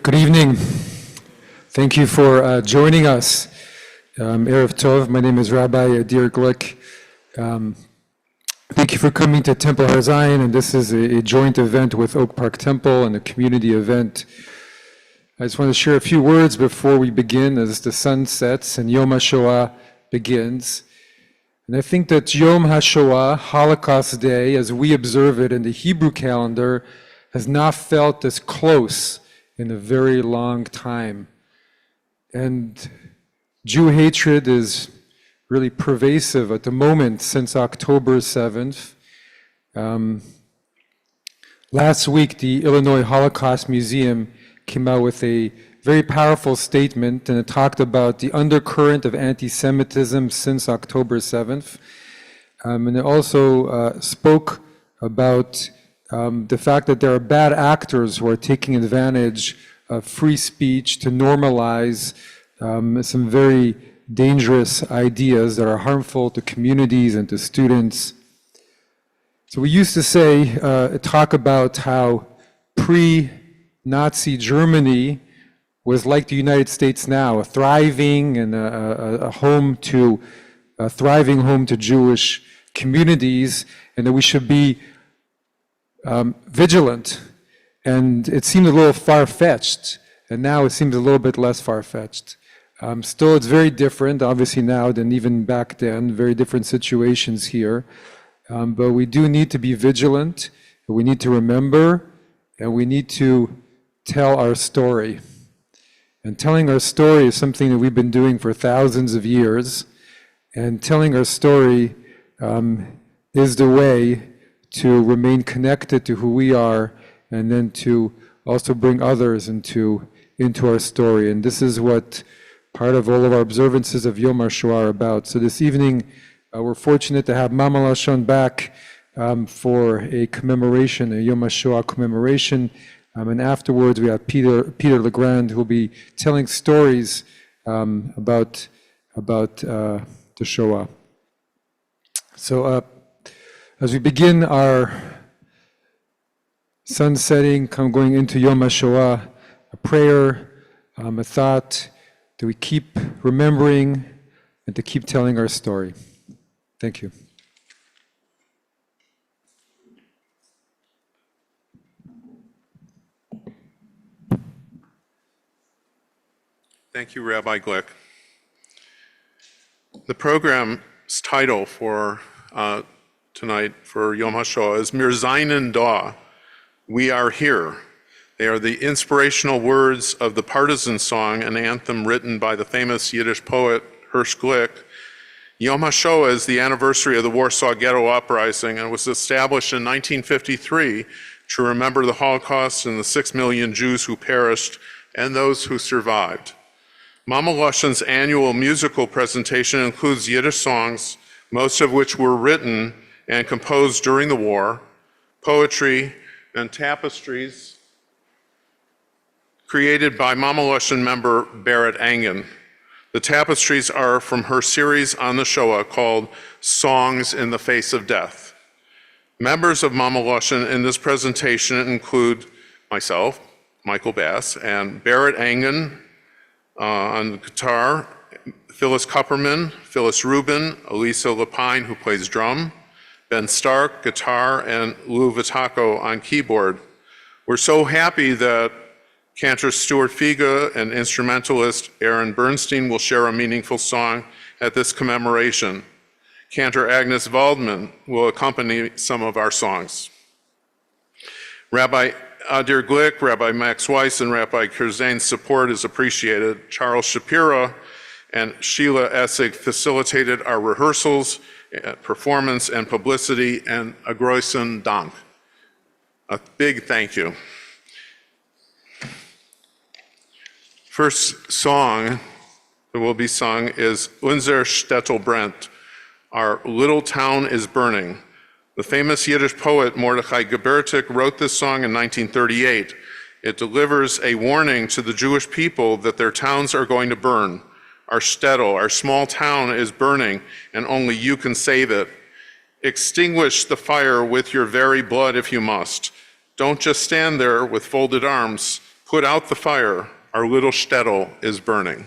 Good evening. Thank you for joining us. Erev Tov, my name is Rabbi Adir Glick. Thank you for coming to Temple Har Zion, and this is a joint event with Oak Park Temple and a community event. I just want to share a few words before we begin as the sun sets and Yom HaShoah begins. And I think that Yom HaShoah, Holocaust Day, as we observe it in the Hebrew calendar, has not felt as close in a very long time. And Jew hatred is really pervasive at the moment since October 7th. Last week, the Illinois Holocaust Museum came out with a very powerful statement, and it talked about the undercurrent of anti-Semitism since October 7th. And it also spoke about the fact that there are bad actors who are taking advantage of free speech to normalize some very dangerous ideas that are harmful to communities and to students. So we used to say, talk about how pre-Nazi Germany was like the United States now, a thriving and a thriving home to Jewish communities, and that we should be vigilant. And it seemed a little far-fetched, and now it seems a little bit less far-fetched. Still, it's very different, obviously, now than even back then, very different situations here. But we do need to be vigilant, we need to remember, and we need to tell our story. And telling our story is something that we've been doing for thousands of years. And telling our story is the way to remain connected to who we are, and then to also bring others into our story. And this is what part of all of our observances of Yom HaShoah are about. So this evening, we're fortunate to have MameLoshn back for a commemoration, a Yom HaShoah commemoration. And afterwards, we have Peter LeGrand, who will be telling stories about the Shoah. So as we begin our sun setting, going into Yom HaShoah, a prayer, a thought that we keep remembering and to keep telling our story. Thank you. Thank you, Rabbi Glick. The program's title for tonight for Yom HaShoah is Mir Seinen Da, We Are Here. They are the inspirational words of the partisan song, an anthem written by the famous Yiddish poet Hirsch Glick. Yom HaShoah is the anniversary of the Warsaw Ghetto Uprising and was established in 1953 to remember the Holocaust and the 6 million Jews who perished and those who survived. MameLoshn's annual musical presentation includes Yiddish songs, most of which were written and composed during the war, poetry, and tapestries created by MameLoshn member Berit Angen. The tapestries are from her series on the Shoah called Songs in the Face of Death. Members of MameLoshn in this presentation include myself, Michael Bass, and Berit Angen on the guitar, Phyllis Kupperman, Phyllis Rubin, Elisa Lapine, who plays drum, Ben Stark, guitar, and Lou Vitaco on keyboard. We're so happy that cantor Stuart Figa and instrumentalist Aaron Bernstein will share a meaningful song at this commemoration. Cantor Agnes Waldman will accompany some of our songs. Rabbi Adir Glick, Rabbi Max Weiss, and Rabbi Kirzain's support is appreciated. Charles Shapiro and Sheila Essig facilitated our rehearsals, performance, and publicity, and a großen Dank. A big thank you. First song that will be sung is Unser Städtel brennt, Our Little Town is Burning. The famous Yiddish poet Mordechai Gebertik wrote this song in 1938. It delivers a warning to the Jewish people that their towns are going to burn. Our shtetl, our small town, is burning, and only you can save it. Extinguish the fire with your very blood if you must. Don't just stand there with folded arms. Put out the fire, our little shtetl is burning.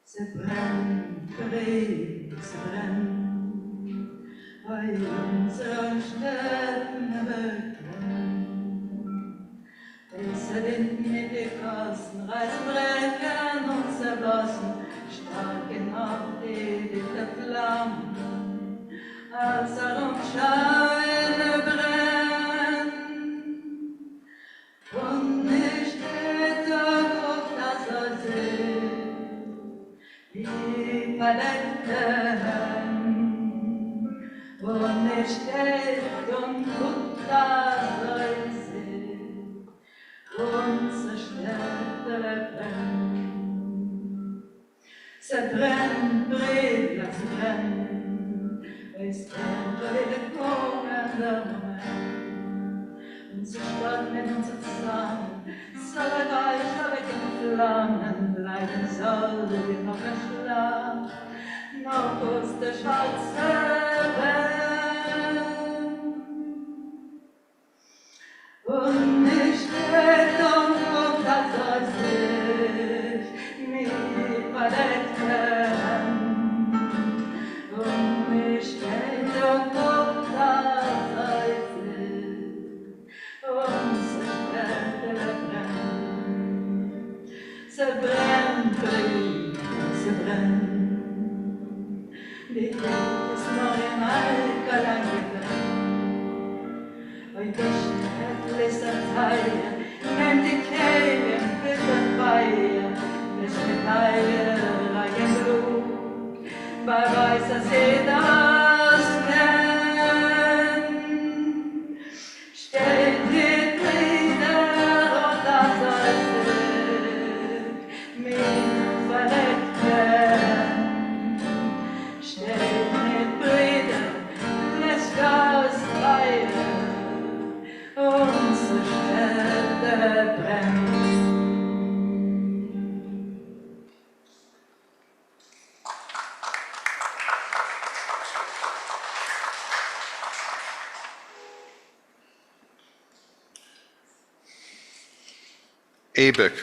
Se brennt, se brennt, bei unseren Städten brennt. Es sind mit den Kosten, Reisbrechen und zerblossen, starken auf die Flammen, als Scheine brennt. Und nicht jeder auf das See, die verletzte Hand, und nicht steht und guckt das See, und zerstörte brennt. Se brennt, Brüder, se brennt, es brennt, wie der kommende Moment. Und sie standen uns zusammen, soll gleich weg in Flammen bleiben, soll wie noch ein Schlaf, noch kurz der schwarze brennt. Und nicht steht und guckt das sich mit verletzten. Und nicht steht und guckt das sich und se brennt, se brennt. Die Welt ist noch in Alkalang gebrannt. Und das ist ein Feier, nehmt die Kehle und bitte Feier, das mit heiligen Blut, bei weißer See das kennt. Steht die Brüder und das mit Verletzten. Steht mit Brüder, lässt aus Feier, unsere Städte brennt. ABIC.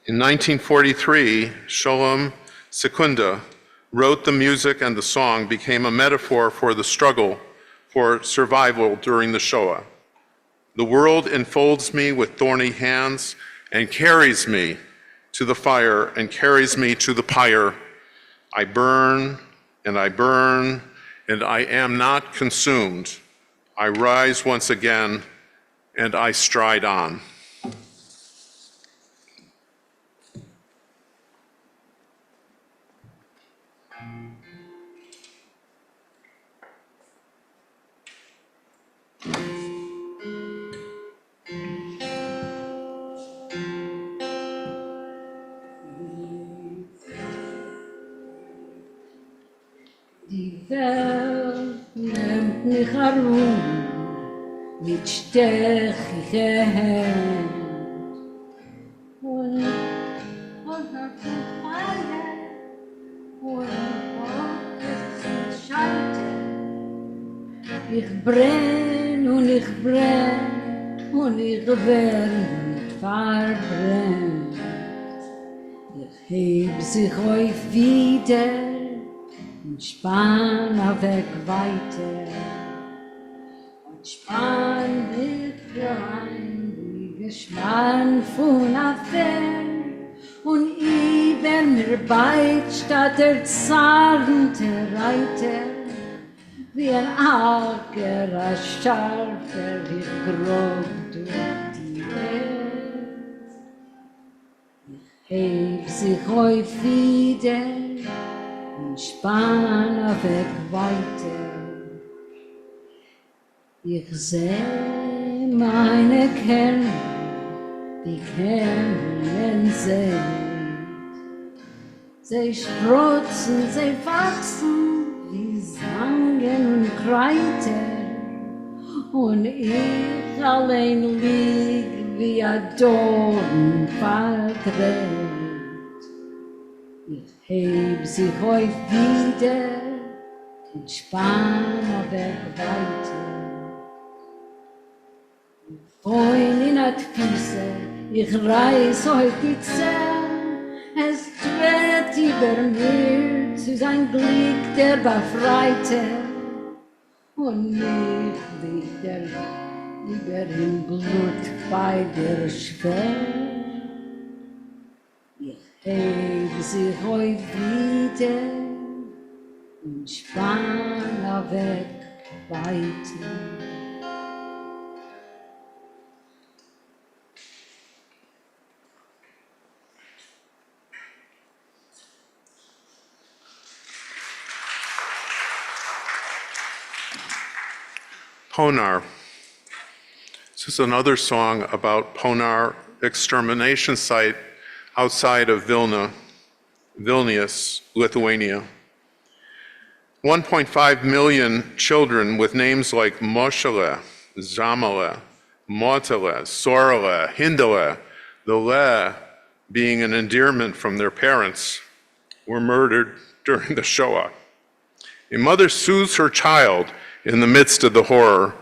In 1943, Sholem Sekunda wrote the music, and the song became a metaphor for the struggle for survival during the Shoah. The world enfolds me with thorny hands and carries me to the fire and carries me to the pyre. I burn, and I burn, and I am not consumed. I rise once again, and I stride on. Die Welt nimmt mich herum mit stechigen Händen. Und auf die Feier und es schaltet. Ich brenn und ich brenn und ich werd verbrennt. Ich heb sich euch wieder und spann weg weiter. Und spann mich rein, wie Gespann von a Fern. Und über mir beid statt der zarnte Reiter, wie ein Acker, a scharfer, ich grob durch die Welt. Ich heb sich euch wieder und spann weg weiter. Ich seh meine Kerne, die Kernen sehen. sie sprotzen, sie wachsen, wie Sangen und Kreiter. Und ich allein lieg wie ein Dorn verdreht. Ich heb sich heute wieder und spann weg weiter. Freund in der Füße, ich reiß heute die Zähne, es dreht über mir zu sein Glück der Befreite. Und mich liegt lieber im Blut bei der Schwer. Ich heb sich heute wieder und spann weg weiter. Ponar. This is another song about Ponar extermination site outside of Vilnius, Lithuania. 1.5 million children with names like Moshele, Zamale, Motele, Sorele, Hindele, the Le being an endearment from their parents, were murdered during the Shoah. A mother soothes her child in the midst of the horror.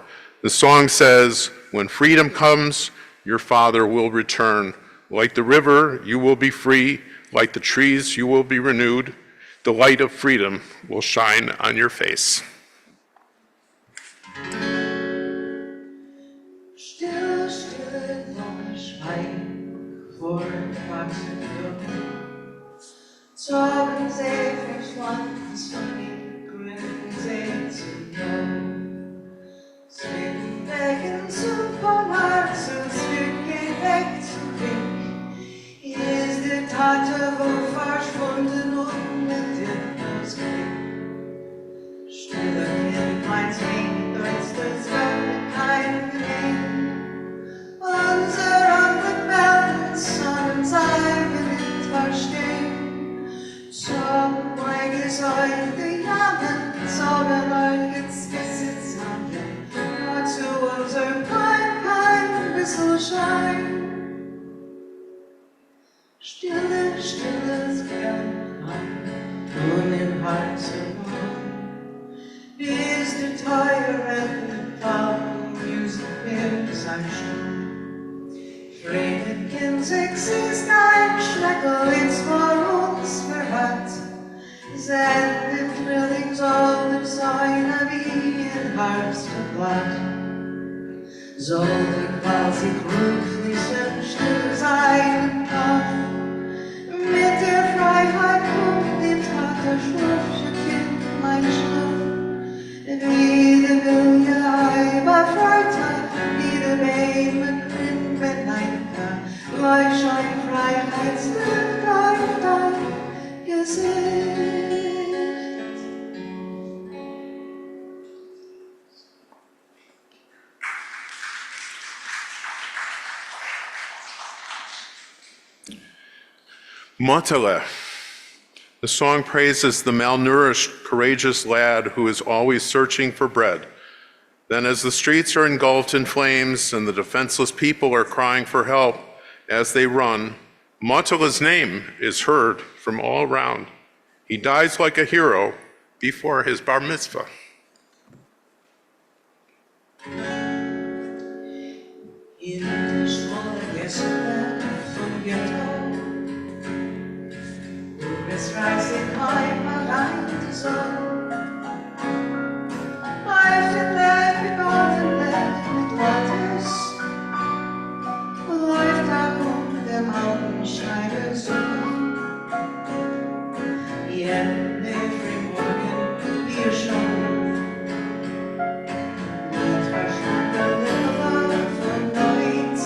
The song says, "When freedom comes, your father will return. Like the river, you will be free. Like the trees, you will be renewed. The light of freedom will shine on your face." Stille, stille, Sonne, Schweigen vor dem wachsenden Zorgensee verschwand es von dem grünen See zu Swing weg zum Polar, Swing weg zum Weg. Hier ist der Tate, wo verschwunden und mit dem Ausblick. Stille Kind, mein Swing, durchs Welt kein Gewinn. Unser ungebellten Sonnenzeichen nicht verstehen. Zum Weg ist euch gejammert, Sorgen euch ins Gesicht sammeln. Nur zu unserem kein bisschen Schein. Stille, stilles Brennan, nun im Herzen bis der teure Fall, Musik in seinem Sturm. Frieden ist ein Schleckel ins vor uns verhat. Sende Frühling soll im Säune wie ein Herbstblatt. Soll die quasi ruflichen still sein Kopf. Mit der Freiheit kommt dem Tag der schlafsche Kind mein Schlaf. Wie der Wille Eiber Freitag, wie der Baby Grimm Beneiter, gleich schein Freiheitslicht auf dein Gesicht. Motele. The song praises the malnourished, courageous lad who is always searching for bread. Then as the streets are engulfed in flames and the defenseless people are crying for help as they run, Motele's name is heard from all around. He dies like a hero before his bar mitzvah. In der schmale Gäste vom Ghetto, es reist in heim allein die Sonne. Auf dem Weg begonnen mit Lattes, läuft der Mountain Schreiber Sonne. Jeden Morgen wir schon mit verschwundener Love von 19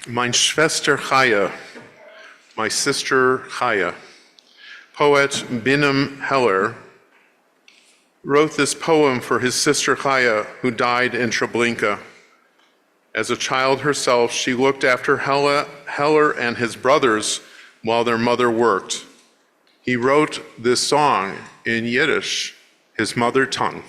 Mein Schwester Chaya, my sister Chaya. Poet Binim Heller wrote this poem for his sister Chaya, who died in Treblinka. As a child herself, she looked after Heller and his brothers while their mother worked. He wrote this song in Yiddish, his mother tongue.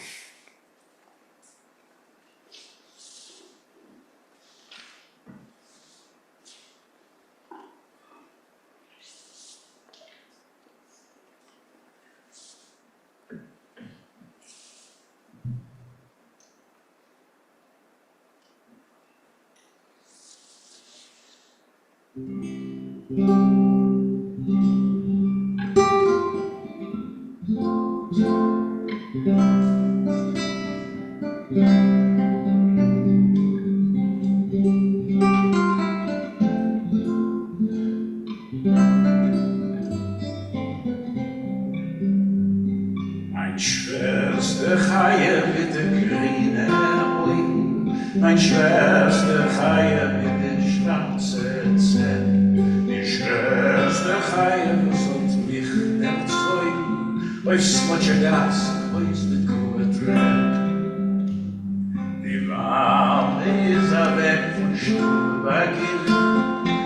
Mein Schwester Chaya mit den grünen Augen, mein Schwester Chaya mit den schwarzen Zähnen, die Schwester Chaya sollt mich erzeugen, auf Slotschegast, auf den Kuhbetrag. Die Warme ist weg von Stuhlbeginn,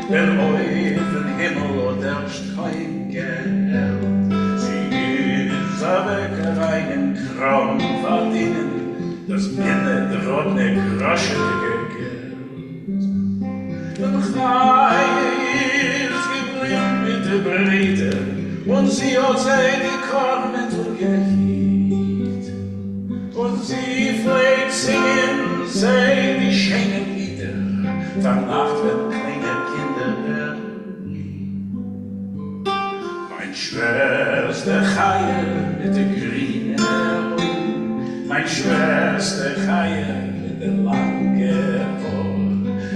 der Eufen Himmel oder kein Geld. Weg Traum verdienen, das drohne groschige Geld. Und Chaya ist geblieben mit der Brite, und sie hat sie die Kornmittel gehielt. Und sie pflegt singen, sie die schönen Lieder, danach wenn kleine Kinder werden. Mein Schwester Chaya mit der grünen Augen, mein Schwester Chaya mit der langen Haar.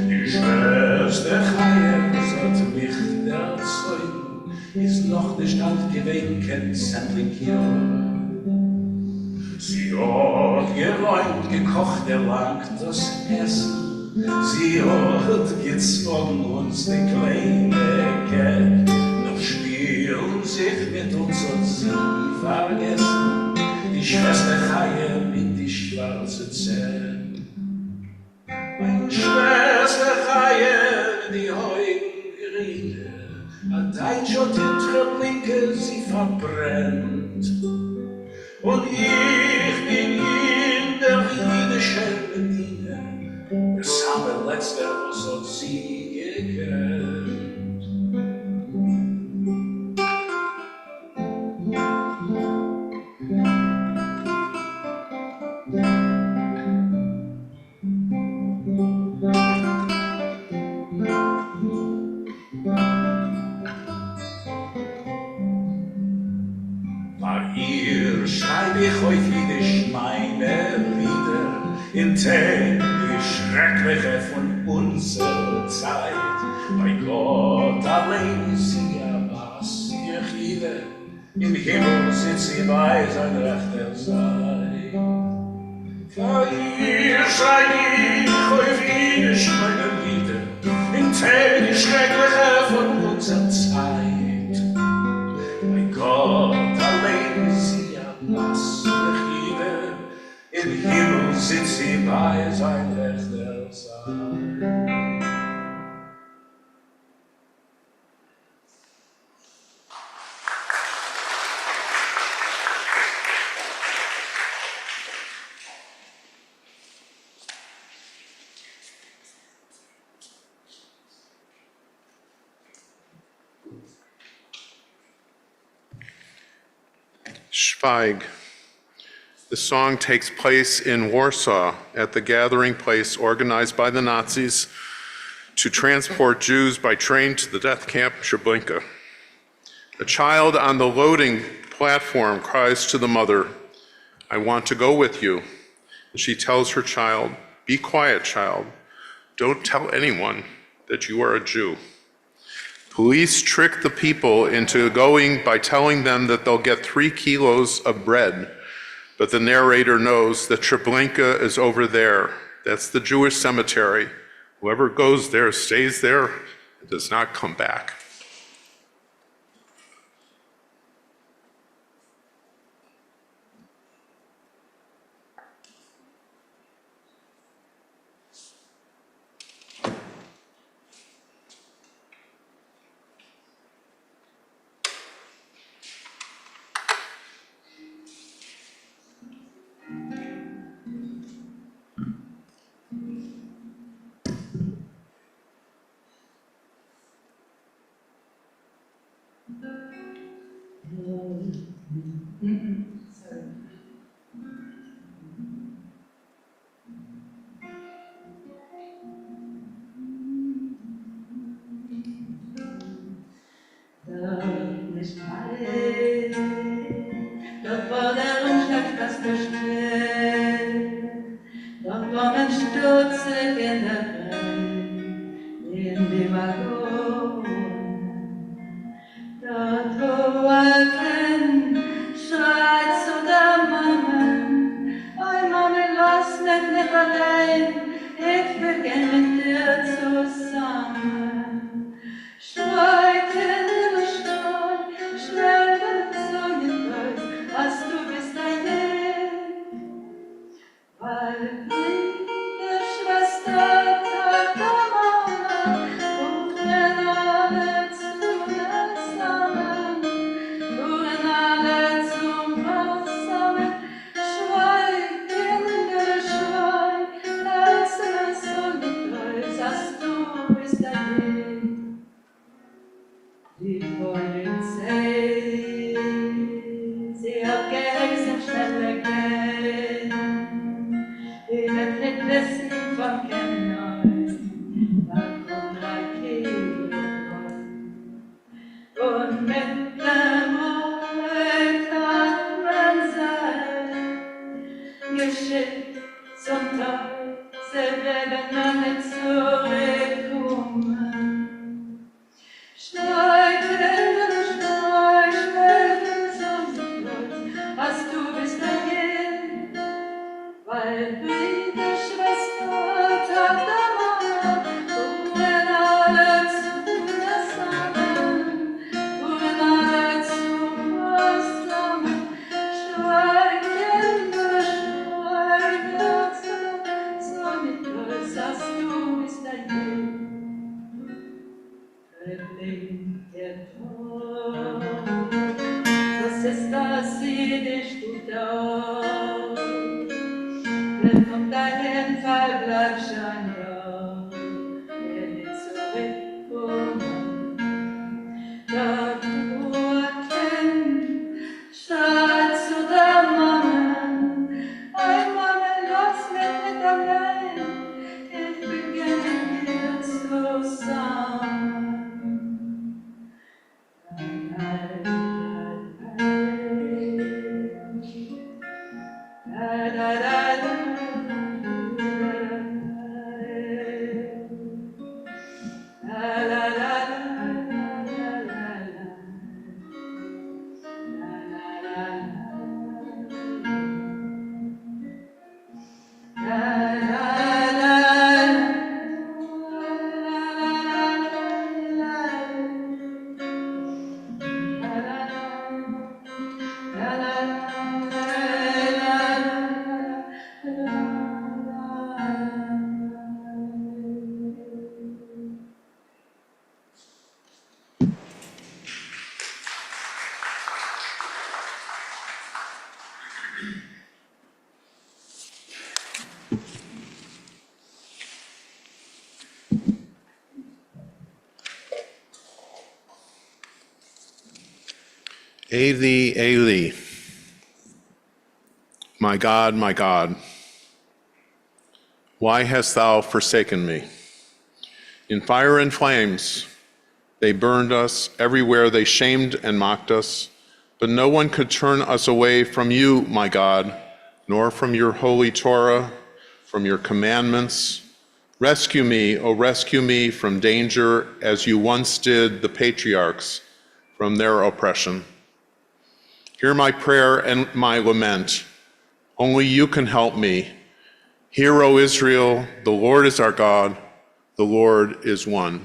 Die Schwester Chaya sollte mich erzeugen, ist noch nicht alt gewesen, kein 20 Jahre. Sie hat geräumt, gekocht, erlangt das Essen. Sie hat gezwungen uns die kleine Geld. Spielen sich mit uns und sie vergessen, die Schwester Chaya mit die schwarze Zähne. Meine Schwester Chaya mit die Augenringe, ein Deutsch und in Treblinka sie verbrennt. Und ich bin in der jüdischen Medina, das haben letzter, was hat sie gekannt. Schreib ich euch Jiddisch meine Lieder in Tagen, die schreckliche von unserer Zeit. Bei Gott allein ist sie was ihr Chide, im Himmel sitzt sie bei sein rechter Seite. Für ihr schreib ich euch Jiddisch meine Lieder in Tagen, die schreckliche von unserer Zeit. Bei Gott allein ist sie was Chide, im Himmel sitzt sie bei sein rechter Seite. Schweig. The song takes place in Warsaw at the gathering place organized by the Nazis to transport Jews by train to the death camp Treblinka. A child on the loading platform cries to the mother, "I want to go with you." And she tells her child, "Be quiet, child. Don't tell anyone that you are a Jew." Police trick the people into going by telling them that they'll get 3 kilos of bread. But the narrator knows that Treblinka is over there. That's the Jewish cemetery Whoever goes there stays there and does not come back. Nicht alles, doch vor der Umschlag das bestellt, doch kommen stutzig in der Welt, in die Waggon. Dort wo Ken schreit zu der Mama, oi Mama, lass mich nicht allein, ich will gern mit dir zusammen. Schreit in der Stadt, schnell wird Sonnenreis, was du bist ein Held. Weil die Schwester sagt der Mama, rufen alle zusammen, rufen alle zusammen, schweig in der Schweig, als ein Sonnenreis, was du bist ein Held. Die Polizei, sie hat geheißen, schnell weggehen. Ich will nicht wissen von keinem, da kommt ein Kind. Und mit dem Mord hat man sein geschickt zum Tag, sie werden noch nicht zurückkommen. Schneit in der Schnee, schnell zum Kreuz, was du bist ein Kind, weil wie der Schwester tat der Mama, rufen alle zusammen, schweig in der Schweig, so mit Kreuz, was du bist ein Kind. Der Tod, das ist das Jiddisch gut aus. Wenn kommt dahin, Fall bleib schon da, wenn ich zurückkomme. Dort wo Kind schreit zu der Mama, oi Mama, lass mich nicht allein, ich will gerne mit dir zusammen. Eli, Eli, my God, why hast thou forsaken me? In fire and flames they burned us, everywhere they shamed and mocked us, but no one could turn us away from you, my God, nor from your holy Torah, from your commandments. Rescue me, O rescue me from danger, as you once did the patriarchs from their oppression. Hear my prayer and my lament. Only you can help me. Hear, O Israel, the Lord is our God. The Lord is one.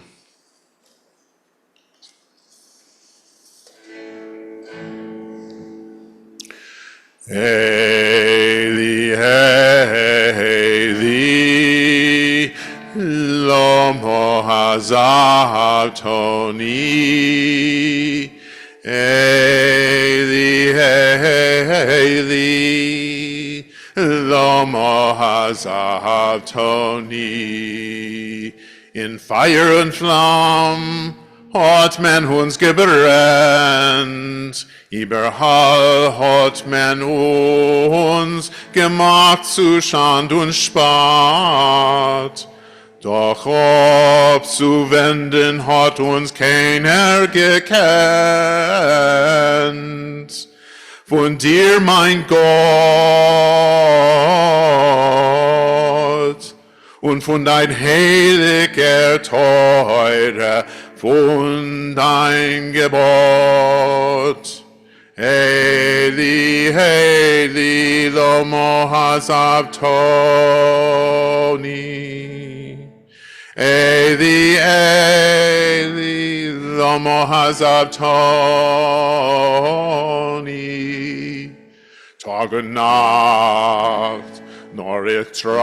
Eli, Eli, Lomo Hazavtoni. Eli, Eli, Lomo Hazavtoni. In fire and flame hat men uns gebrannt, überall hat men uns gemacht zu Schand und Spott. Doch abzuwenden hat uns keiner gekannt. Von dir, mein Gott, und von dein heiliger Teure, von dein Gebot. Eli, Eli, Lomo Hazavtoni. Eli, Eli, Lomo Hazavtoni. Tag und Nacht, nor Ertrag,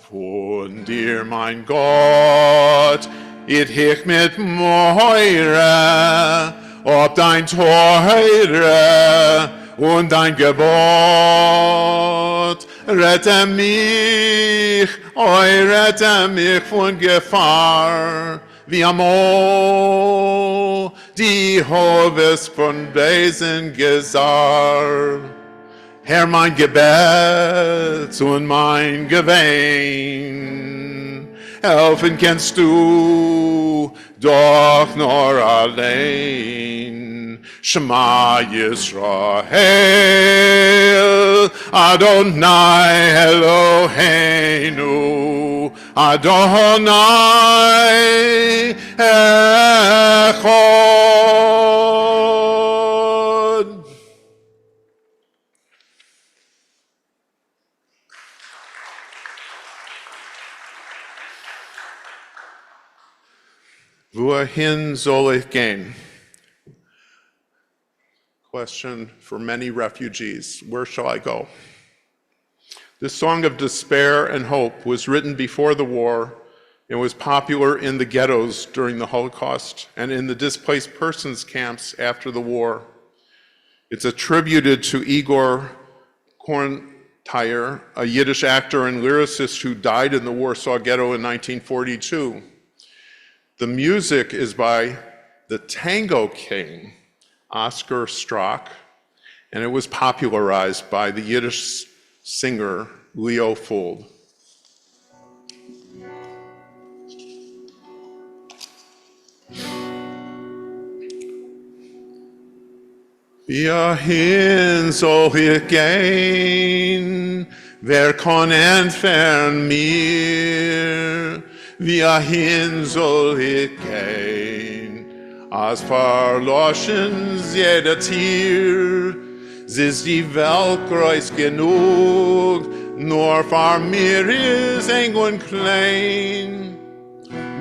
von dir, mein Gott, it hich mit Meure, ob dein Teure und dein Gebot. Rette mich, rette mich von Gefahr, wie Amo, die Hoves von Besen Gesar. Herr, mein Gebet und mein Gewehen, helfen kannst du doch nur allein. Shema Yisrael, Adonai Eloheinu, Adonai Echad. Wohin soll ich gehen? Question for many refugees. Where shall I go? This song of despair and hope was written before the war and was popular in the ghettos during the Holocaust and in the displaced persons camps after the war. It's attributed to Igor Korntyre, a Yiddish actor and lyricist who died in the Warsaw Ghetto in 1942. The music is by the Tango King, Oscar Strock, and it was popularized by the Yiddish singer Leo Fuld. Wohin soll ich gehen? Wer kann entfernen mir? Wohin soll ich gehen? Als verloschen jeder Tier, ist die Welt groß genug, nur für mir ist eng und klein.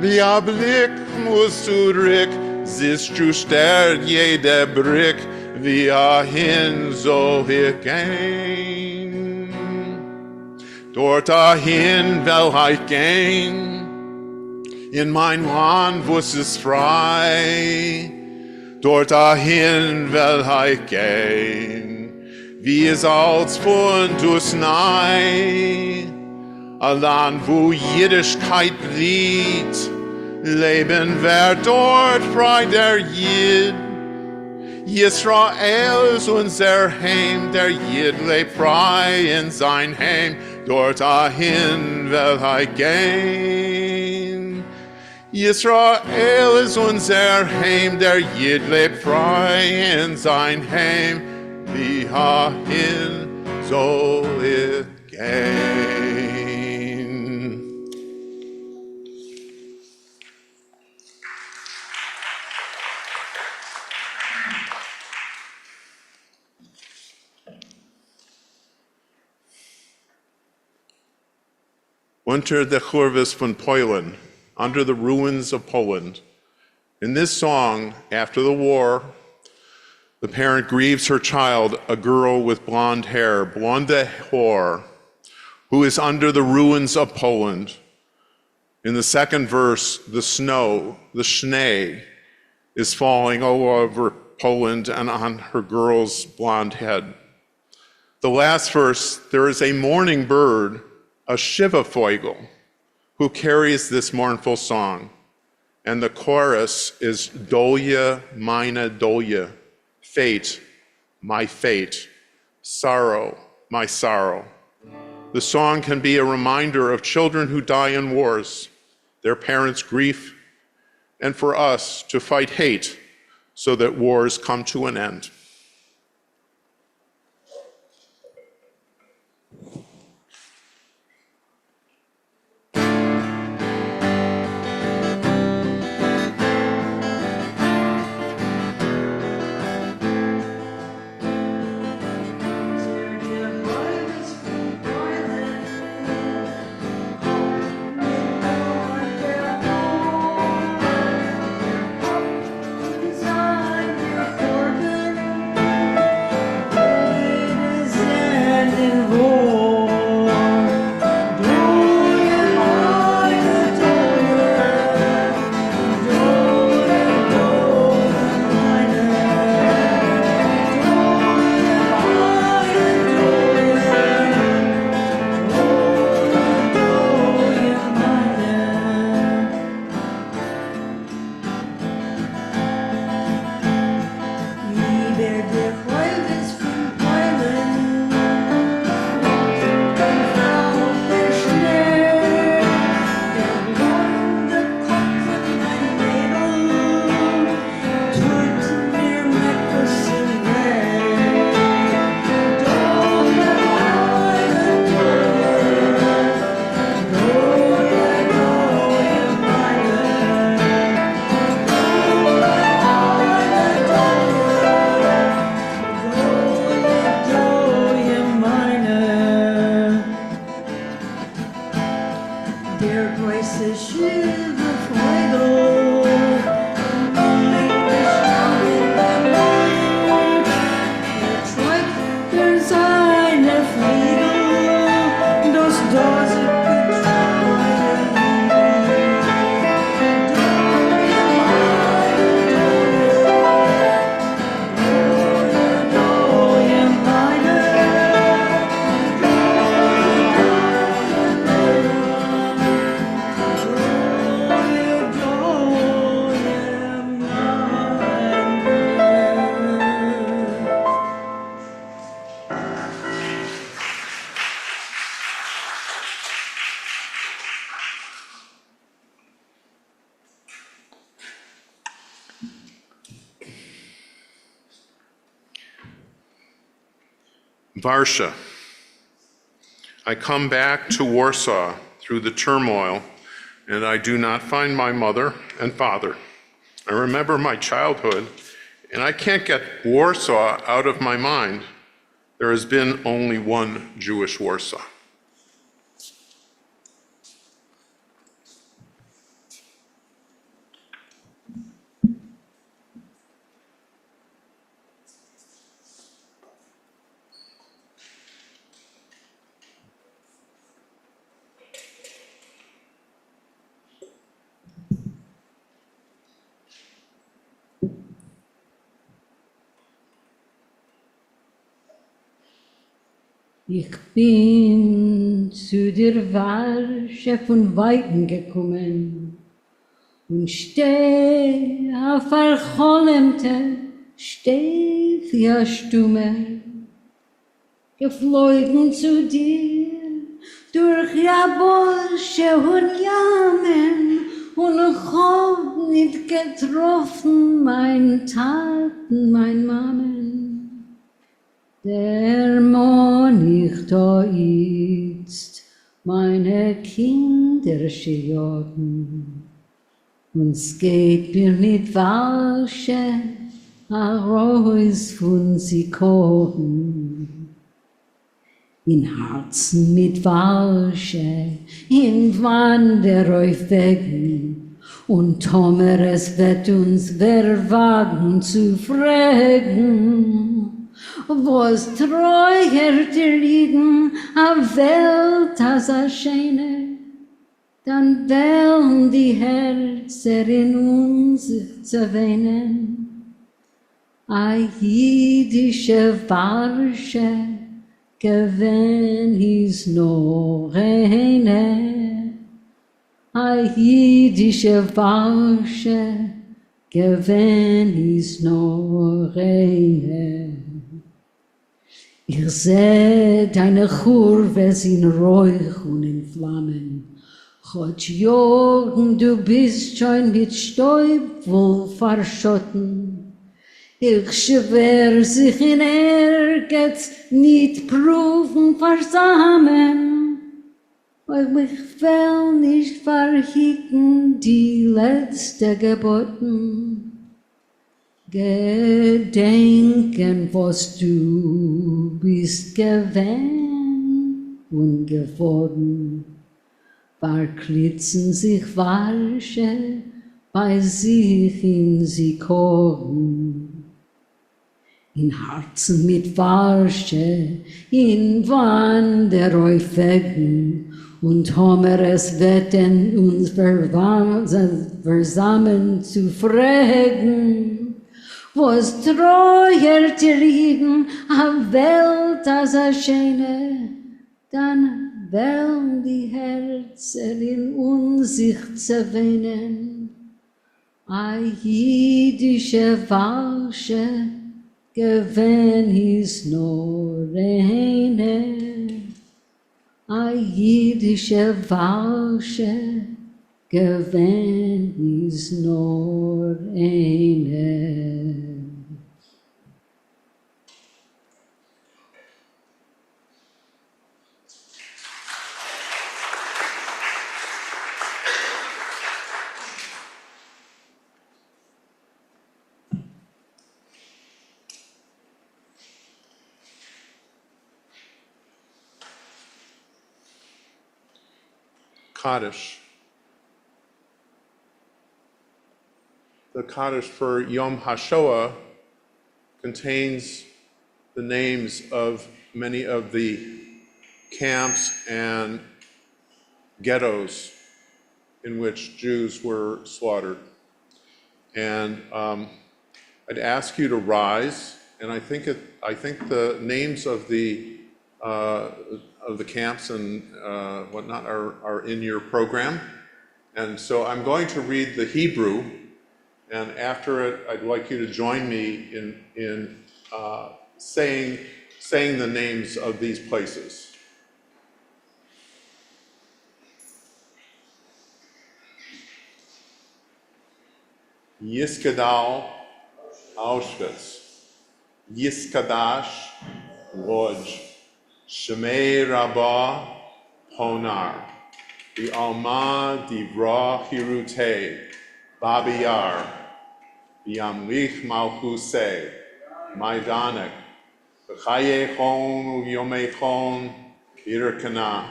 Der Blick muss zurück, siehst du stört jeder Blick, wohin soll ich gehen? Dort dahin will ich gehen, in mein Land, wo es ist frei. Dort dahin will ich gehen, wie es als von dus nei. Ein Land, wo Jiddischkeit blüht, Leben wird dort frei der Jid. Israel ist unser Heim, der Jid lebt frei in sein Heim. Dort dahin will ich gehen. Israel ist unser Heim, der Jid lebt frei in sein Heim. Wohin soll ich gehen? Unter der Churvis von Polen, under the ruins of Poland. In this song, after the war, the parent grieves her child, a girl with blonde hair, blonde Haar, who is under the ruins of Poland. In the second verse, the snow, the Schnee, is falling all over Poland and on her girl's blonde head. The last verse, there is a mourning bird, a Shiva-Vogel, who carries this mournful song. And the chorus is Dolje, meine Dolje, fate, my fate, sorrow, my sorrow. The song can be a reminder of children who die in wars, their parents' grief, and for us to fight hate so that wars come to an end. Varsha. I come back to Warsaw through the turmoil, and I do not find my mother and father. I remember my childhood, and I can't get Warsaw out of my mind. There has been only one Jewish Warsaw. Ich bin zu der Warsche von Weiten gekommen und steh auf vercholemte Steh wie ein Stumme, geflogen zu dir durch Jabosche und Jamen und ich hab nicht getroffen mein Taten, mein Mammen. Der Mond ich da jetzt meine kinderische Jordan, und es geht mir nicht Walsche, a Reus von sie kochen. in Herzen mit Warsche, in Wanderäufwegen, und Tomer, es wird uns wer wagen zu fragen, was treuer der Lieden a Welt als a Schöne, dann werden die Herzen in uns sich zu weinen. A jüdische Warsche, gewinn is noch eine. A jüdische Warsche, gewinn is noch eine. Ich seh deine Kurve in Räuch und in Flammen. Gott Jorgen, du bist schon mit Stäub wohl verschotten. Ich schwör sich in Ehrgeiz nicht prüfen versammeln. Weil ich will nicht verhicken die letzte Geboten. Gedenken, was du bist gewesen und geworden. Verklitzen sich Warsche, bei sich in sie kommen. In Herzen mit Warsche, in Wanderäufwegen, und Homer es wetten uns versammeln zu fragen, was treuer trieben a Welt als a Schöne, dann werden die Herzen in uns sich zu weinen. A jüdische Warsche, gewinn is nur eine. A jüdische Warsche, gewinn is nur eine. Kaddish. The Kaddish for Yom HaShoah contains the names of many of the camps and ghettos in which Jews were slaughtered. And I'd ask you to rise, and I think the names of the camps and whatnot are in your program. And so I'm going to read the Hebrew, and after it, I'd like you to join me in saying the names of these places. Yiskadal, Auschwitz. Yiskadash, Lodz. Shemei Rabbah, Honar. The Alma Divra Hirute, Babiyar. Yamlich Malchusei, Maidanek. Chayechon Yomechon, Irkana.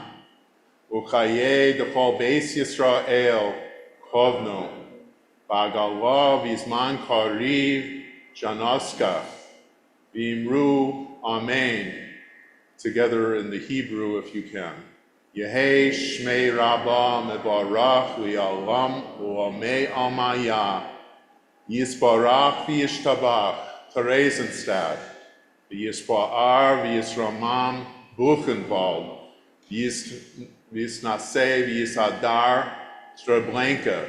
Uchaye Dechol Beis Yisrael, Kovno. Bagalav Yizman Kariv, Janoska. Bimru, Amen. Together in the Hebrew, if you can. Yehei Shmei Rabbah Mebarach Li'alam U'amei Almaya Yisbarach V'yishtabach Theresienstadt V'yisba'ar V'yisramam Buchenwald V'yisnaseh V'yisadar Treblinka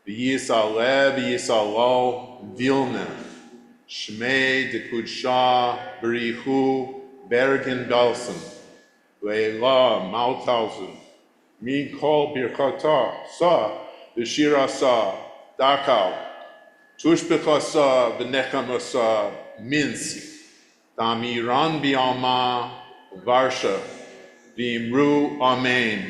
V'yisaleh V'yisalo Vilna Shmei Dekudsha B'richu Bergen-Belsen, Leila Mauthausen, Min Kol Birchata, Sa, Bishira Sa, Dachau, Tushbecha Sa, Benechama Sa, Minsk, Damiran Bialma, Varsha, Vimru Amen,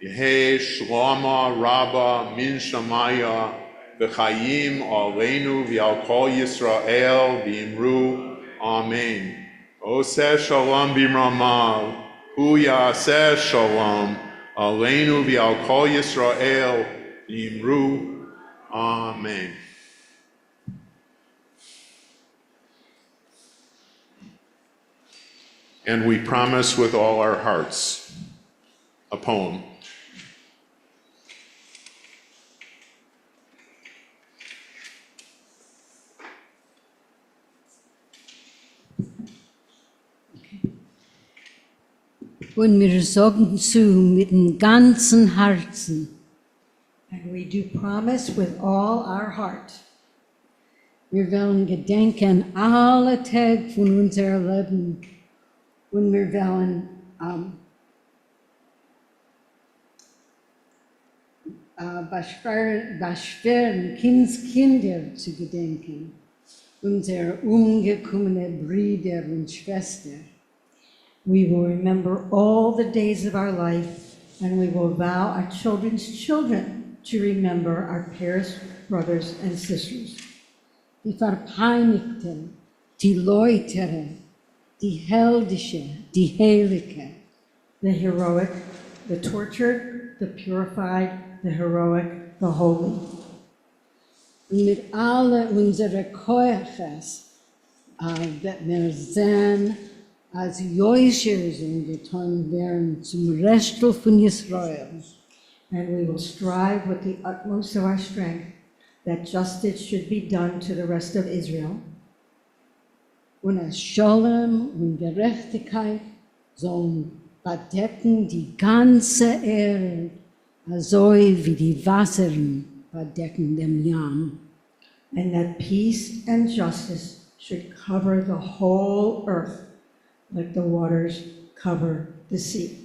Yehe Shlama Rabba Min Shamaya, V'chayim Aleinu V'al Kol Yisrael, Vimru Amen. Oseh Shalom B'Ramal, Hu Yaseh Shalom Aleinu v'al Kol Yisrael Yimru. Amen. And we promise with all our hearts. A poem. Und wir sagen zu mit dem ganzen Herzen. And we do promise with all our heart. Wir wollen gedenken alle Tage von unserem Leben. Und wir wollen beschweren Kinder zu gedenken. Unsere umgekommenen Brüder und Schwestern. We will remember all the days of our life, and we will vow our children's children to remember our perished brothers and sisters. Die Verpeinigten, die Läutere, die Heldische, die Heilige. The heroic, the tortured, the purified, the heroic, the holy. Und mit all unseren Keuches, dass wir sehen, als Joishers getan werden zum Restel von Israel. And we will strive with the utmost of our strength that justice should be done to the rest of Israel. Und als Shalom und Gerechtigkeit sollen bedecken die ganze Erde, so wie die Wassern bedecken den Yam. And that peace and justice should cover the whole earth like the waters cover the sea.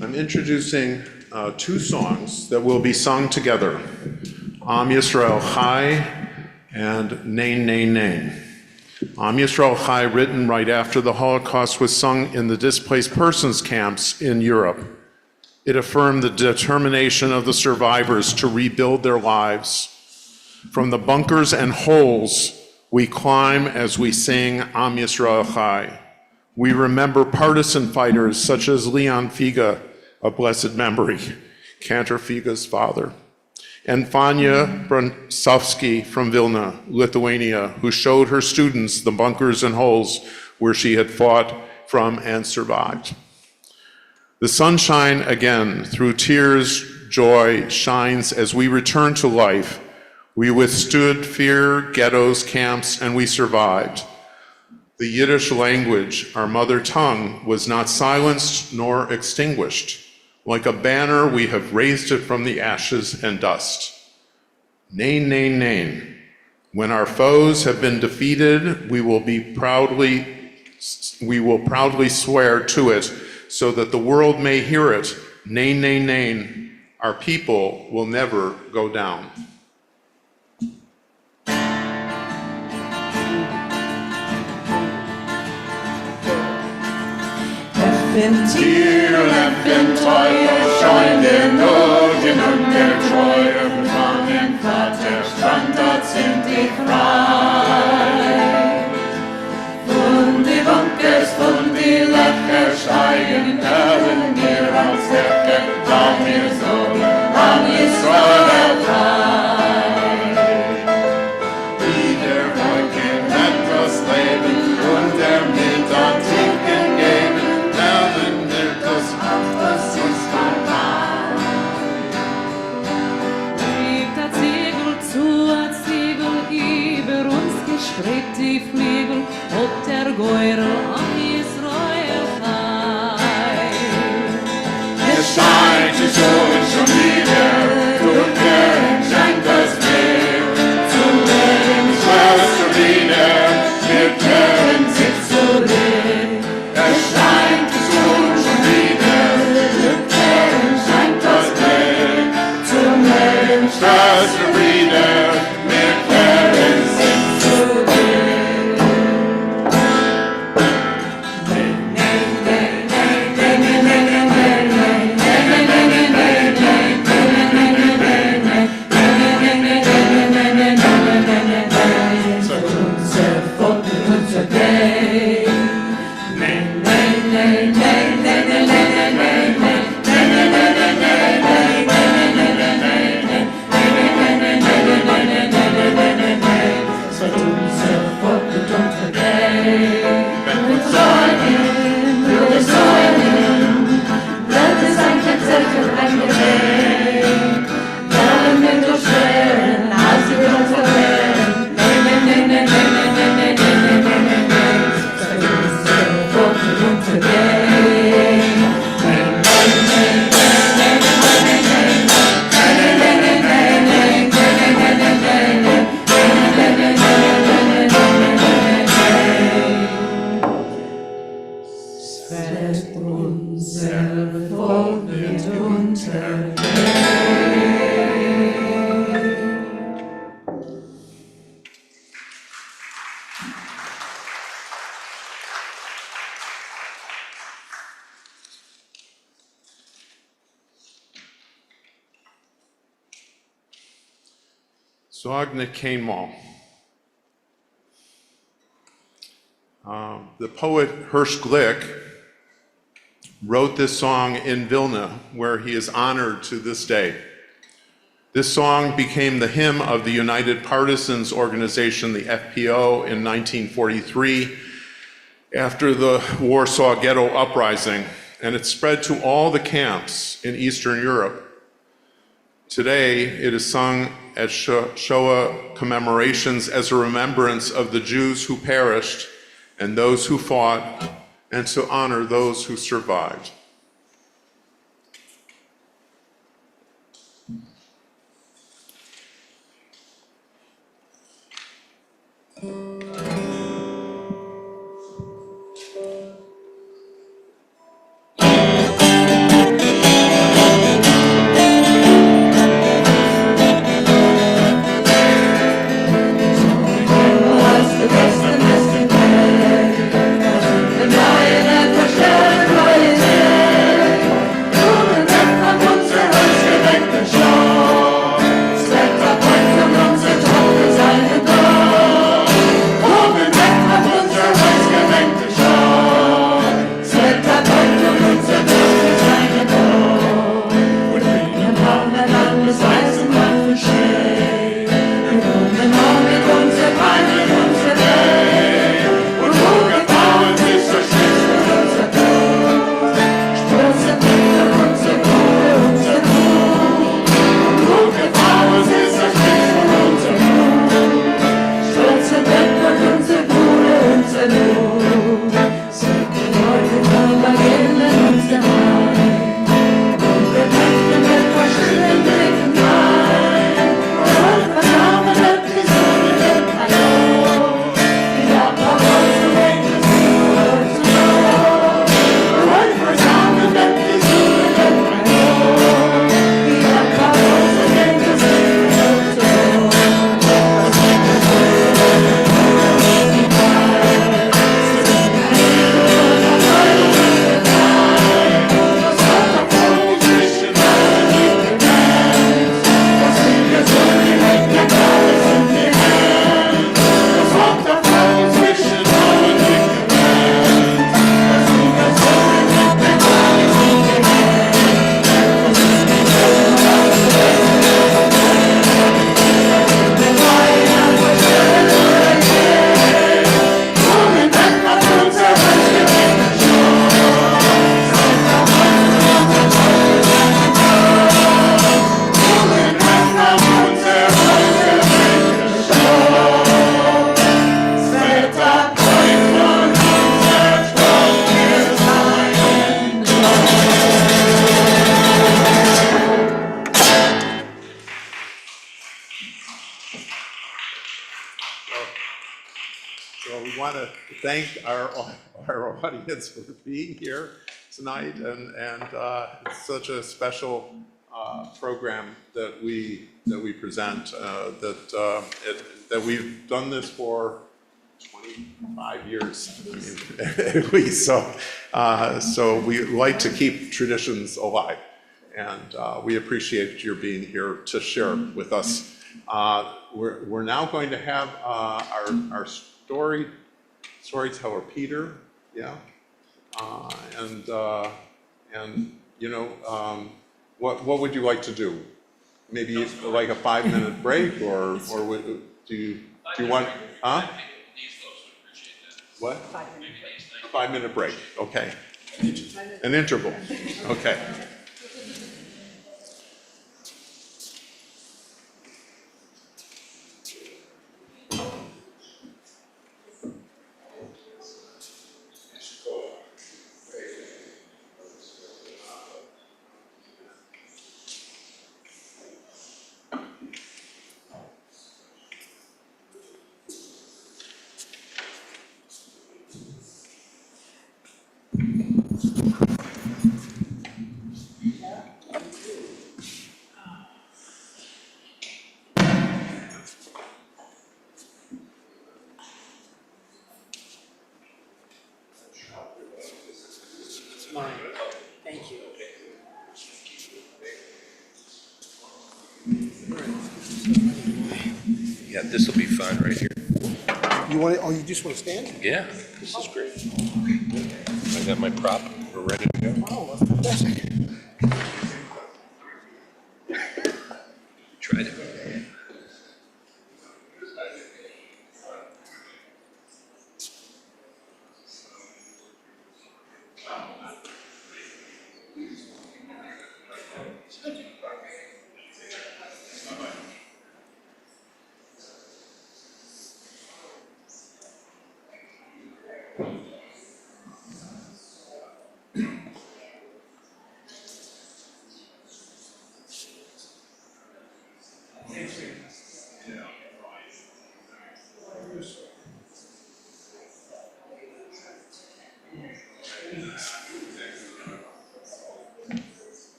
I'm introducing two songs that will be sung together. Am Yisrael Chai and Nain Nain Nain. Am Yisrael Chai, written right after the Holocaust, was sung in the displaced persons camps in Europe. It affirmed the determination of the survivors to rebuild their lives. From the bunkers and holes, we climb as we sing Am Yisrael Chai. We remember partisan fighters such as Leon Figa, of blessed memory, Cantor Figa's father, and Fanya Bronsovsky from Vilna, Lithuania, who showed her students the bunkers and holes where she had fought from and survived. The sunshine again, through tears, joy shines as we return to life. We withstood fear, ghettos, camps, and we survived. The Yiddish language, our mother tongue, was not silenced nor extinguished. Like a banner, we have raised it from the ashes and dust. Nain, nain, nain. When our foes have been defeated, we will proudly swear to it so that the world may hear it. Nain, nain, nain. Our people will never go down. Tier, Lämpchen teuer, scheuen der Not und der Treue, befangen Vater, stand dort sind die frei. Von die Bunkers, von die Löcher steigen, erlen wir als Decke, da wir so am Israel frei. Wieder heute hat das Leben und der mit Antiken geben, Schritt die Flügel, ob der Geurel am Israel frei. Es scheint die Sonne Zognik Kainmal. The poet Hirsch Glick wrote this song in Vilna, where he is honored to this day. This song became the hymn of the United Partisans Organization, the FPO, in 1943, after the Warsaw Ghetto Uprising, and it spread to all the camps in Eastern Europe. Today, it is sung at Shoah commemorations as a remembrance of the Jews who perished and those who fought, and to honor those who survived. So we want to thank our audience for being here tonight, and it's such a special program that we present. That we've done this for 25 years, I mean, at least. So we like to keep traditions alive, and we appreciate your being here to share with us. We're now going to have our storyteller Peter, yeah, and And, what would you like to do? Maybe like a 5-minute break, or do you want, huh? What? 5-minute break, okay. An interval, okay. Thank you. Yeah, this will be fun right here. You just want to stand? Yeah, this is great. I got my prop. We're ready to go. Oh, that's fantastic. Tried it.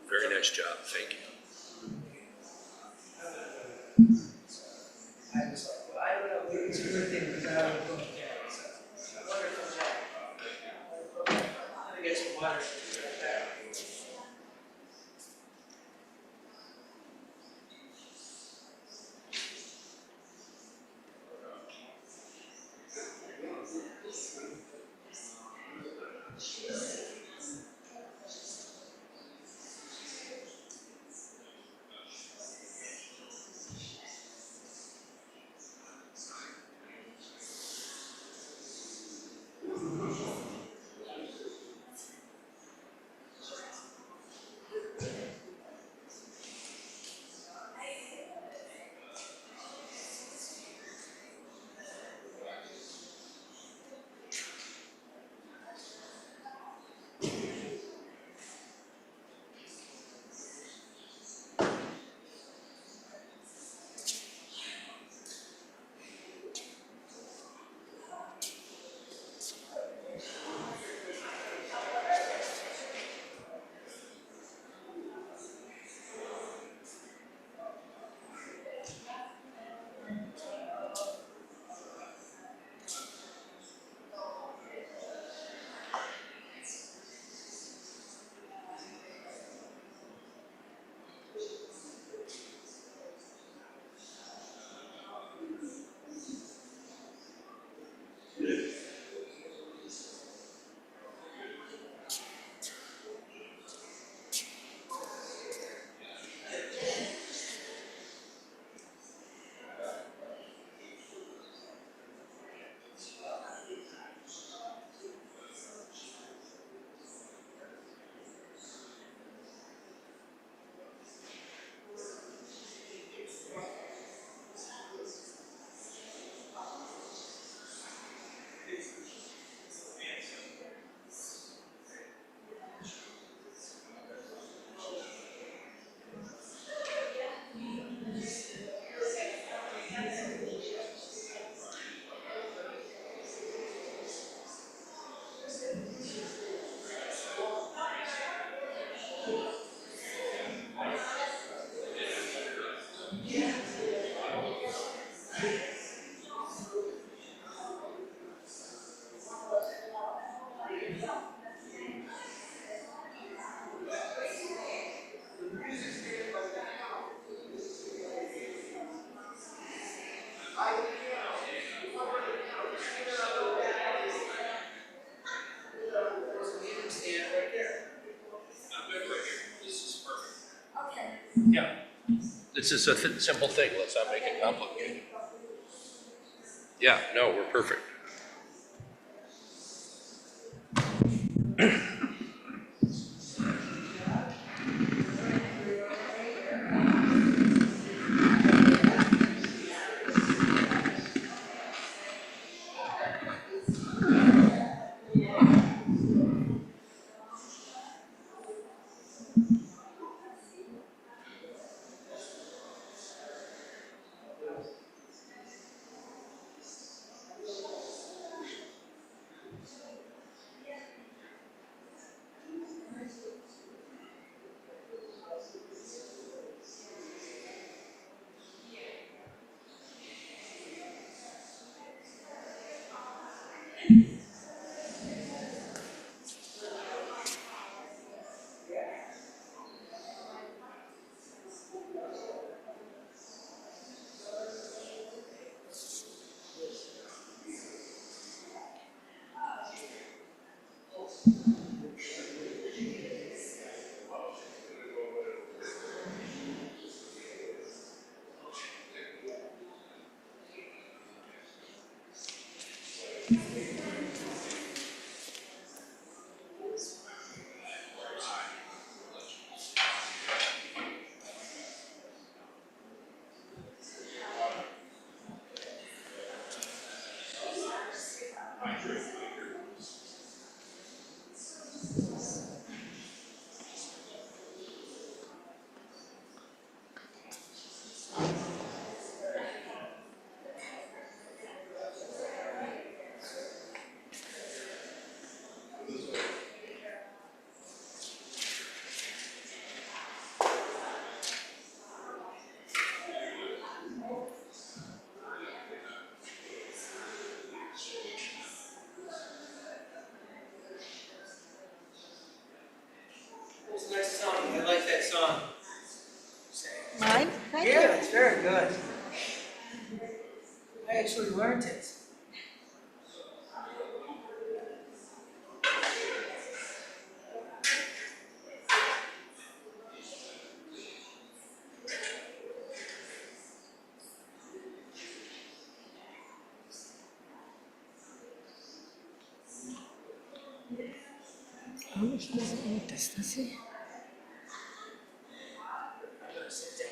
Very nice job. Thank you. I don't know, it's a good thing because I don't go to jail. Wonderful job. I'm gonna get some water. Yeah. This is a simple thing. Let's not make it complicated. Yeah, no, we're perfect. It's a nice song, I like that song. Mine? Thank you. Yeah, it's very good. I actually learned it. Oh, he doesn't like this, does he? I'm gonna sit down.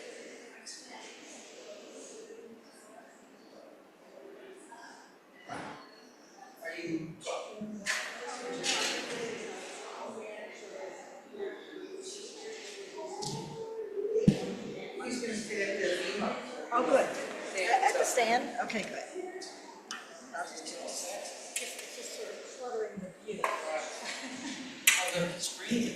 Are you? He's gonna sit at the email. Oh, good. Stand, At the so- stand? Okay, good. It's just sort of cluttering the view. I'll go to the screen.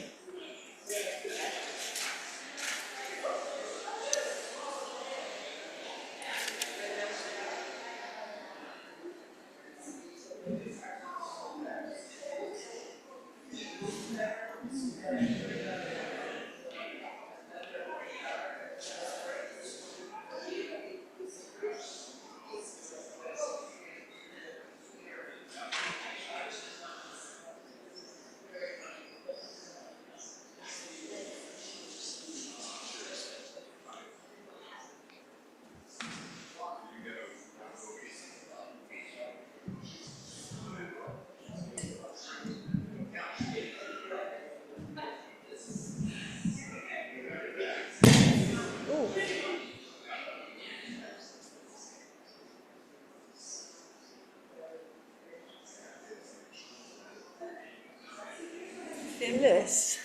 This.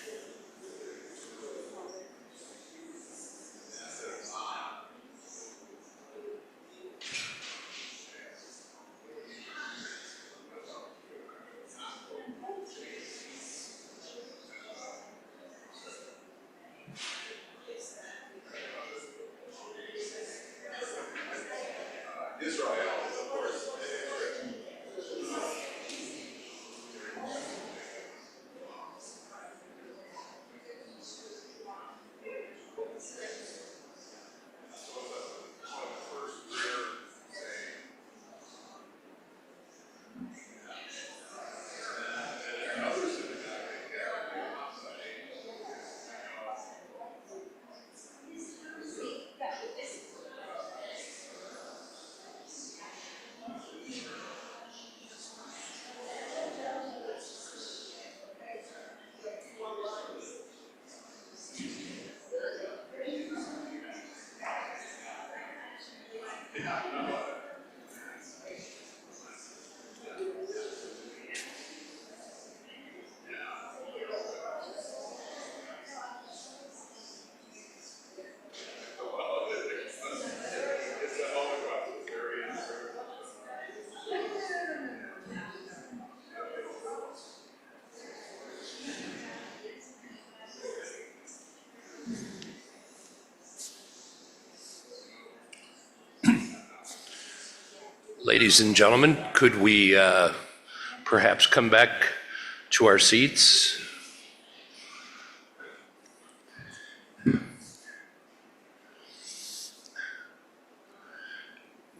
Ladies and gentlemen, could we perhaps come back to our seats?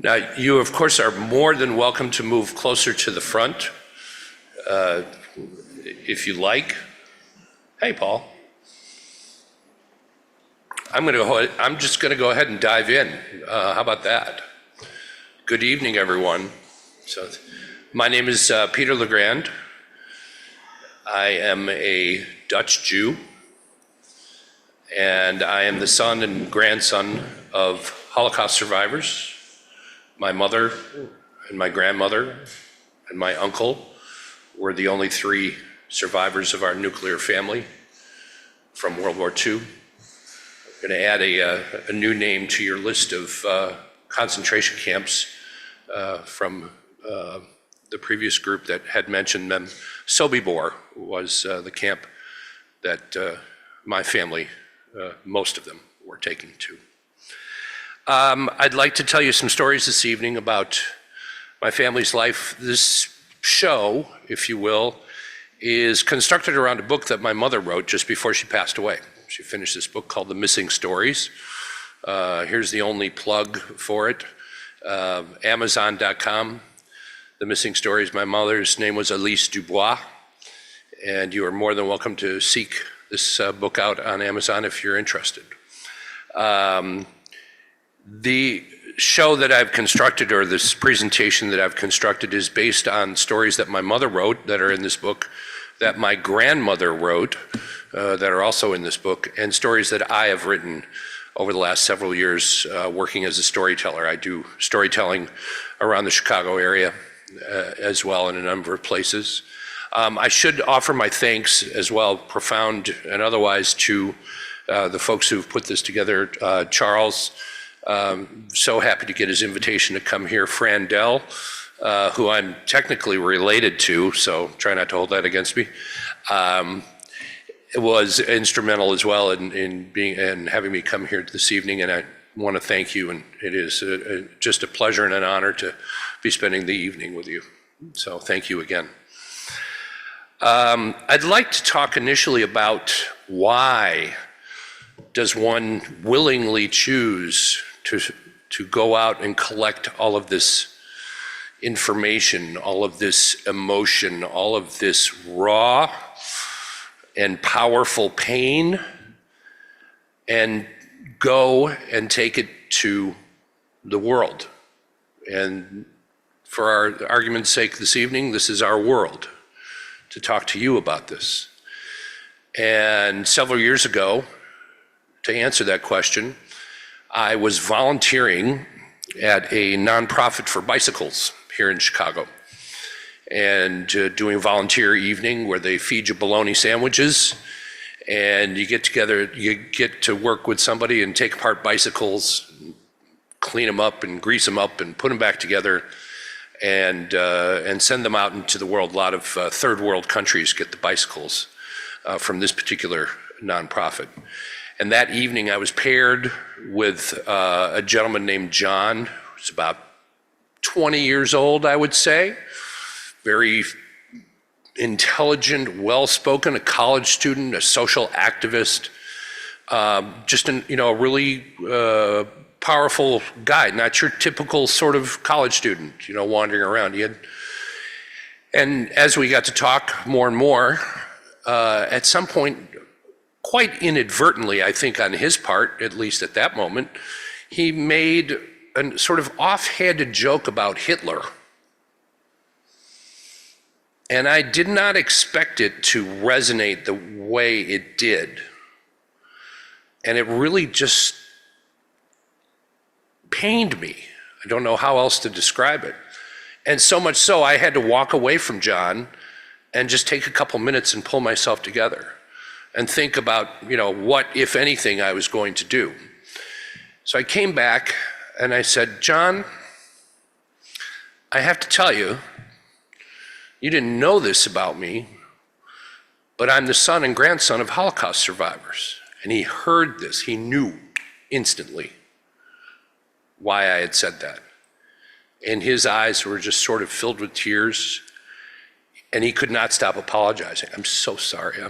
Now, you of course are more than welcome to move closer to the front if you like. Hey, Paul. I'm just going to go ahead and dive in. How about that? Good evening, everyone. So, my name is Peter LeGrand. I am a Dutch Jew, and I am the son and grandson of Holocaust survivors. My mother and my grandmother and my uncle were the only 3 survivors of our nuclear family from World War II. I'm going to add a new name to your list of concentration camps from the previous group that had mentioned them. Sobibor was the camp that my family, most of them, were taken to. I'd like to tell you some stories this evening about my family's life. This show, if you will, is constructed around a book that my mother wrote just before she passed away. She finished this book called The Missing Stories. Here's the only plug for it. Amazon.com. The Missing Stories. My mother's name was Elise Dubois, and you are more than welcome to seek this book out on Amazon if you're interested. The show that I've constructed, or this presentation that I've constructed, is based on stories that my mother wrote that are in this book, that my grandmother wrote that are also in this book, and stories that I have written over the last several years working as a storyteller. I do storytelling around the Chicago area as well in a number of places. I should offer my thanks as well, profound and otherwise, to the folks who've put this together. Charles, so happy to get his invitation to come here. Fran Dell, who I'm technically related to, so try not to hold that against me, was instrumental as well in being and having me come here this evening, and I want to thank you, and it is just a pleasure and an honor to be spending the evening with you. So thank you again. I'd like to talk initially about why does one willingly choose to go out and collect all of this information, all of this emotion, all of this raw and powerful pain, and go and take it to the world. And for our argument's sake this evening, this is our world, to talk to you about this. And several years ago, to answer that question, I was volunteering at a nonprofit for bicycles here in Chicago, and doing a volunteer evening where they feed you bologna sandwiches, and you get together, you get to work with somebody and take apart bicycles, clean them up and grease them up and put them back together, and send them out into the world. A lot of third world countries get the bicycles from this particular nonprofit. And that evening I was paired with a gentleman named John, who's about 20 years old, I would say. Very intelligent, well-spoken, a college student, a social activist, just a really powerful guy, not your typical sort of college student, wandering around. And as we got to talk more and more, at some point, quite inadvertently, I think on his part, at least at that moment, he made a sort of offhanded joke about Hitler. And I did not expect it to resonate the way it did. And it really just pained me. I don't know how else to describe it. And so much so, I had to walk away from John and just take a couple minutes and pull myself together and think about, what, if anything, I was going to do. So I came back and I said, John, I have to tell you, you didn't know this about me, but I'm the son and grandson of Holocaust survivors. And he heard this, he knew instantly why I had said that. and his eyes were just sort of filled with tears, and he could not stop apologizing. I'm so sorry.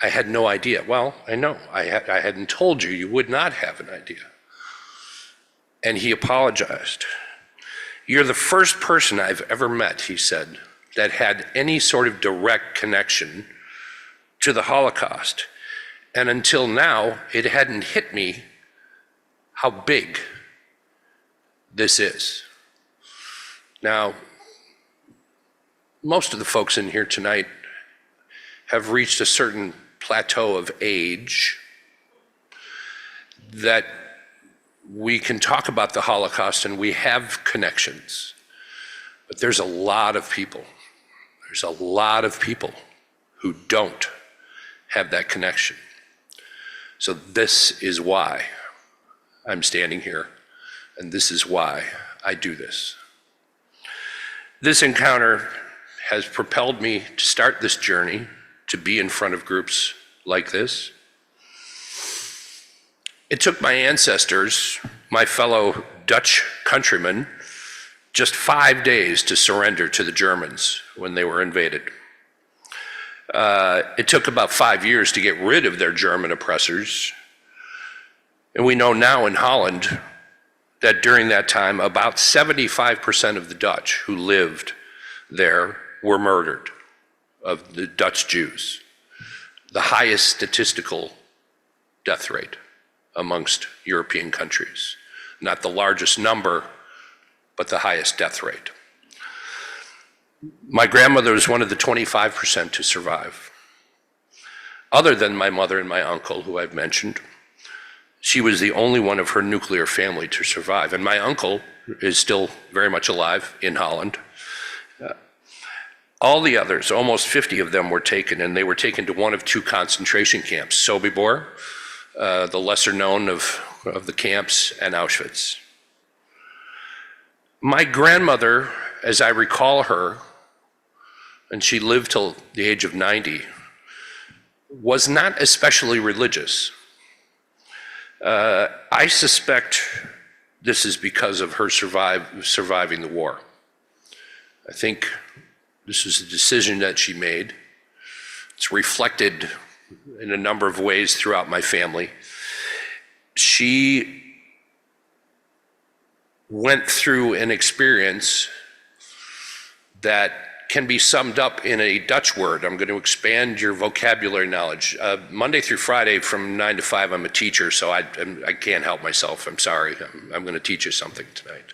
I had no idea. Well, I know. I hadn't told you. You would not have an idea. And he apologized. You're the first person I've ever met, he said, that had any sort of direct connection to the Holocaust. And until now, it hadn't hit me how big this is. Now, most of the folks in here tonight have reached a certain plateau of age that we can talk about the Holocaust and we have connections. But there's a lot of people who don't have that connection. So this is why I'm standing here, and this is why I do this. This encounter has propelled me to start this journey, to be in front of groups like this. It took my ancestors, my fellow Dutch countrymen, just 5 days to surrender to the Germans when they were invaded. It took about 5 years to get rid of their German oppressors. And we know now in Holland that during that time, about 75% of the Dutch who lived there were murdered, of the Dutch Jews, the highest statistical death rate amongst European countries. Not the largest number, but the highest death rate. My grandmother was one of the 25% to survive. Other than my mother and my uncle, who I've mentioned, she was the only one of her nuclear family to survive. And my uncle is still very much alive in Holland. All the others, almost 50 of them, were taken, and they were taken to one of two concentration camps, Sobibor, the lesser known of the camps, and Auschwitz. My grandmother, as I recall her, and she lived till the age of 90, was not especially religious. I suspect this is because of her surviving the war. I think this was a decision that she made. It's reflected in a number of ways throughout my family. She went through an experience that can be summed up in a Dutch word. I'm going to expand your vocabulary knowledge. Monday through Friday from 9 to 5, I'm a teacher, so I can't help myself. I'm sorry. I'm going to teach you something tonight.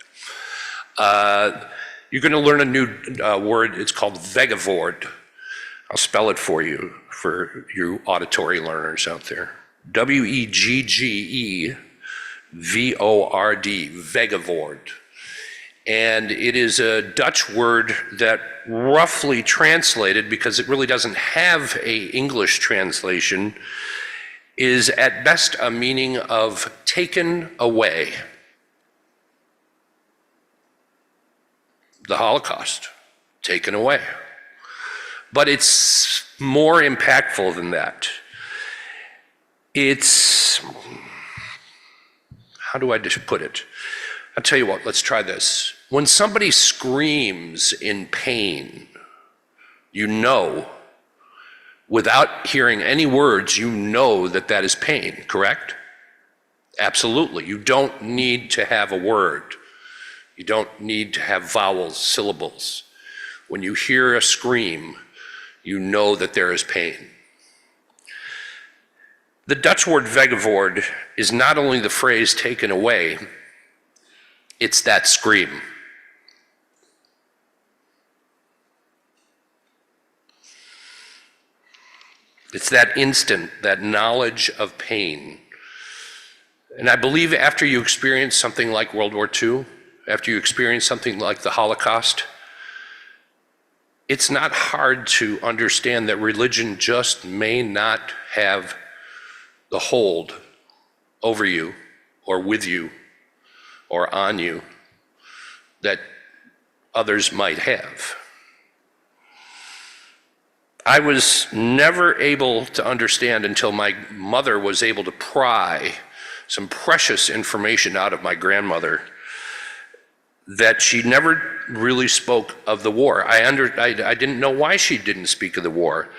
You're going to learn a new word. It's called Weggevord. I'll spell it for you auditory learners out there. Weggevord, Weggevord. And it is a Dutch word that roughly translated, because it really doesn't have an English translation, is at best a meaning of taken away. The Holocaust, taken away. But it's more impactful than that. It's, how do I just put it? I'll tell you what, let's try this. When somebody screams in pain, you know, without hearing any words, you know that that is pain, correct? Absolutely. You don't need to have a word. You don't need to have vowels, syllables. When you hear a scream, you know that there is pain. The Dutch word Weggevord is not only the phrase taken away, it's that scream. It's that instant, that knowledge of pain. And I believe after you experience something like World War II, after you experience something like the Holocaust, it's not hard to understand that religion just may not have the hold over you or with you or on you that others might have. I was never able to understand until my mother was able to pry some precious information out of my grandmother that she never really spoke of the war. I didn't know why she didn't speak of the war.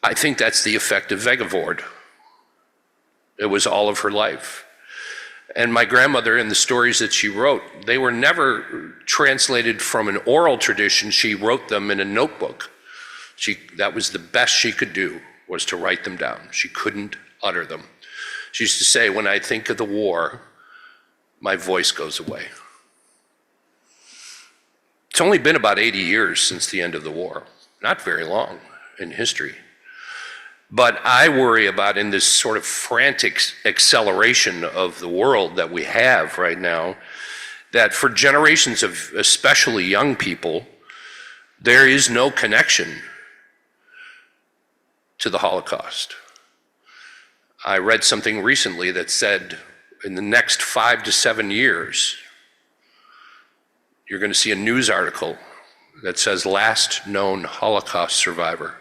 I think that's the effect of Vegavord. It was all of her life. And my grandmother, and the stories that she wrote, they were never translated from an oral tradition. She wrote them in a notebook. That was the best she could do, was to write them down. She couldn't utter them. She used to say, when I think of the war, my voice goes away. It's only been about 80 years since the end of the war. Not very long in history. But I worry about, in this sort of frantic acceleration of the world that we have right now, that for generations of especially young people, there is no connection to the Holocaust. I read something recently that said in the next 5 to 7 years, you're going to see a news article that says last known Holocaust survivor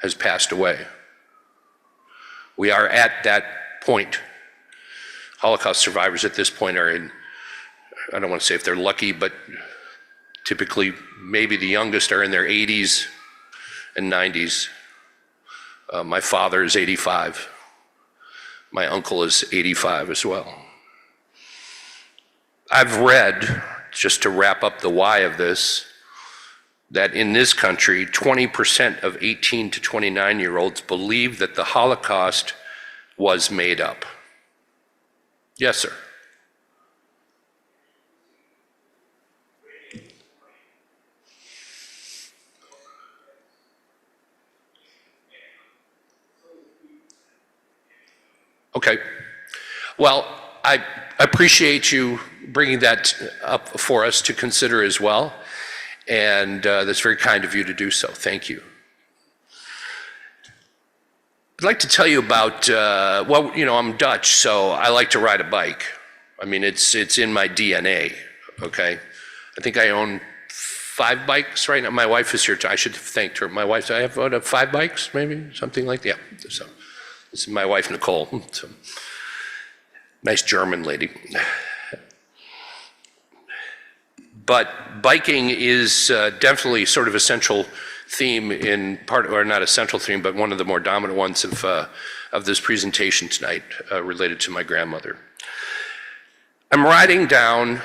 has passed away. We are at that point. Holocaust survivors at this point are in, I don't want to say if they're lucky, but typically maybe the youngest are in their 80s and 90s. My father is 85. My uncle is 85 as well. I've read, just to wrap up the why of this, that in this country, 20% of 18 to 29-year-olds believe that the Holocaust was made up. Yes, sir. Okay. Well, I appreciate you bringing that up for us to consider as well. And that's very kind of you to do so. Thank you. I'd like to tell you about, well, you know, I'm Dutch, so I like to ride a bike. I mean, it's in my DNA, okay? I think I own 5 bikes right now. My wife is here, too. I should have thanked her. My wife, I have 5 bikes, maybe, something like that. Yeah, so this is my wife, Nicole. So, nice German lady. But biking is definitely sort of a central theme in part, or not a central theme, but one of the more dominant ones of this presentation tonight, related to my grandmother. I'm riding down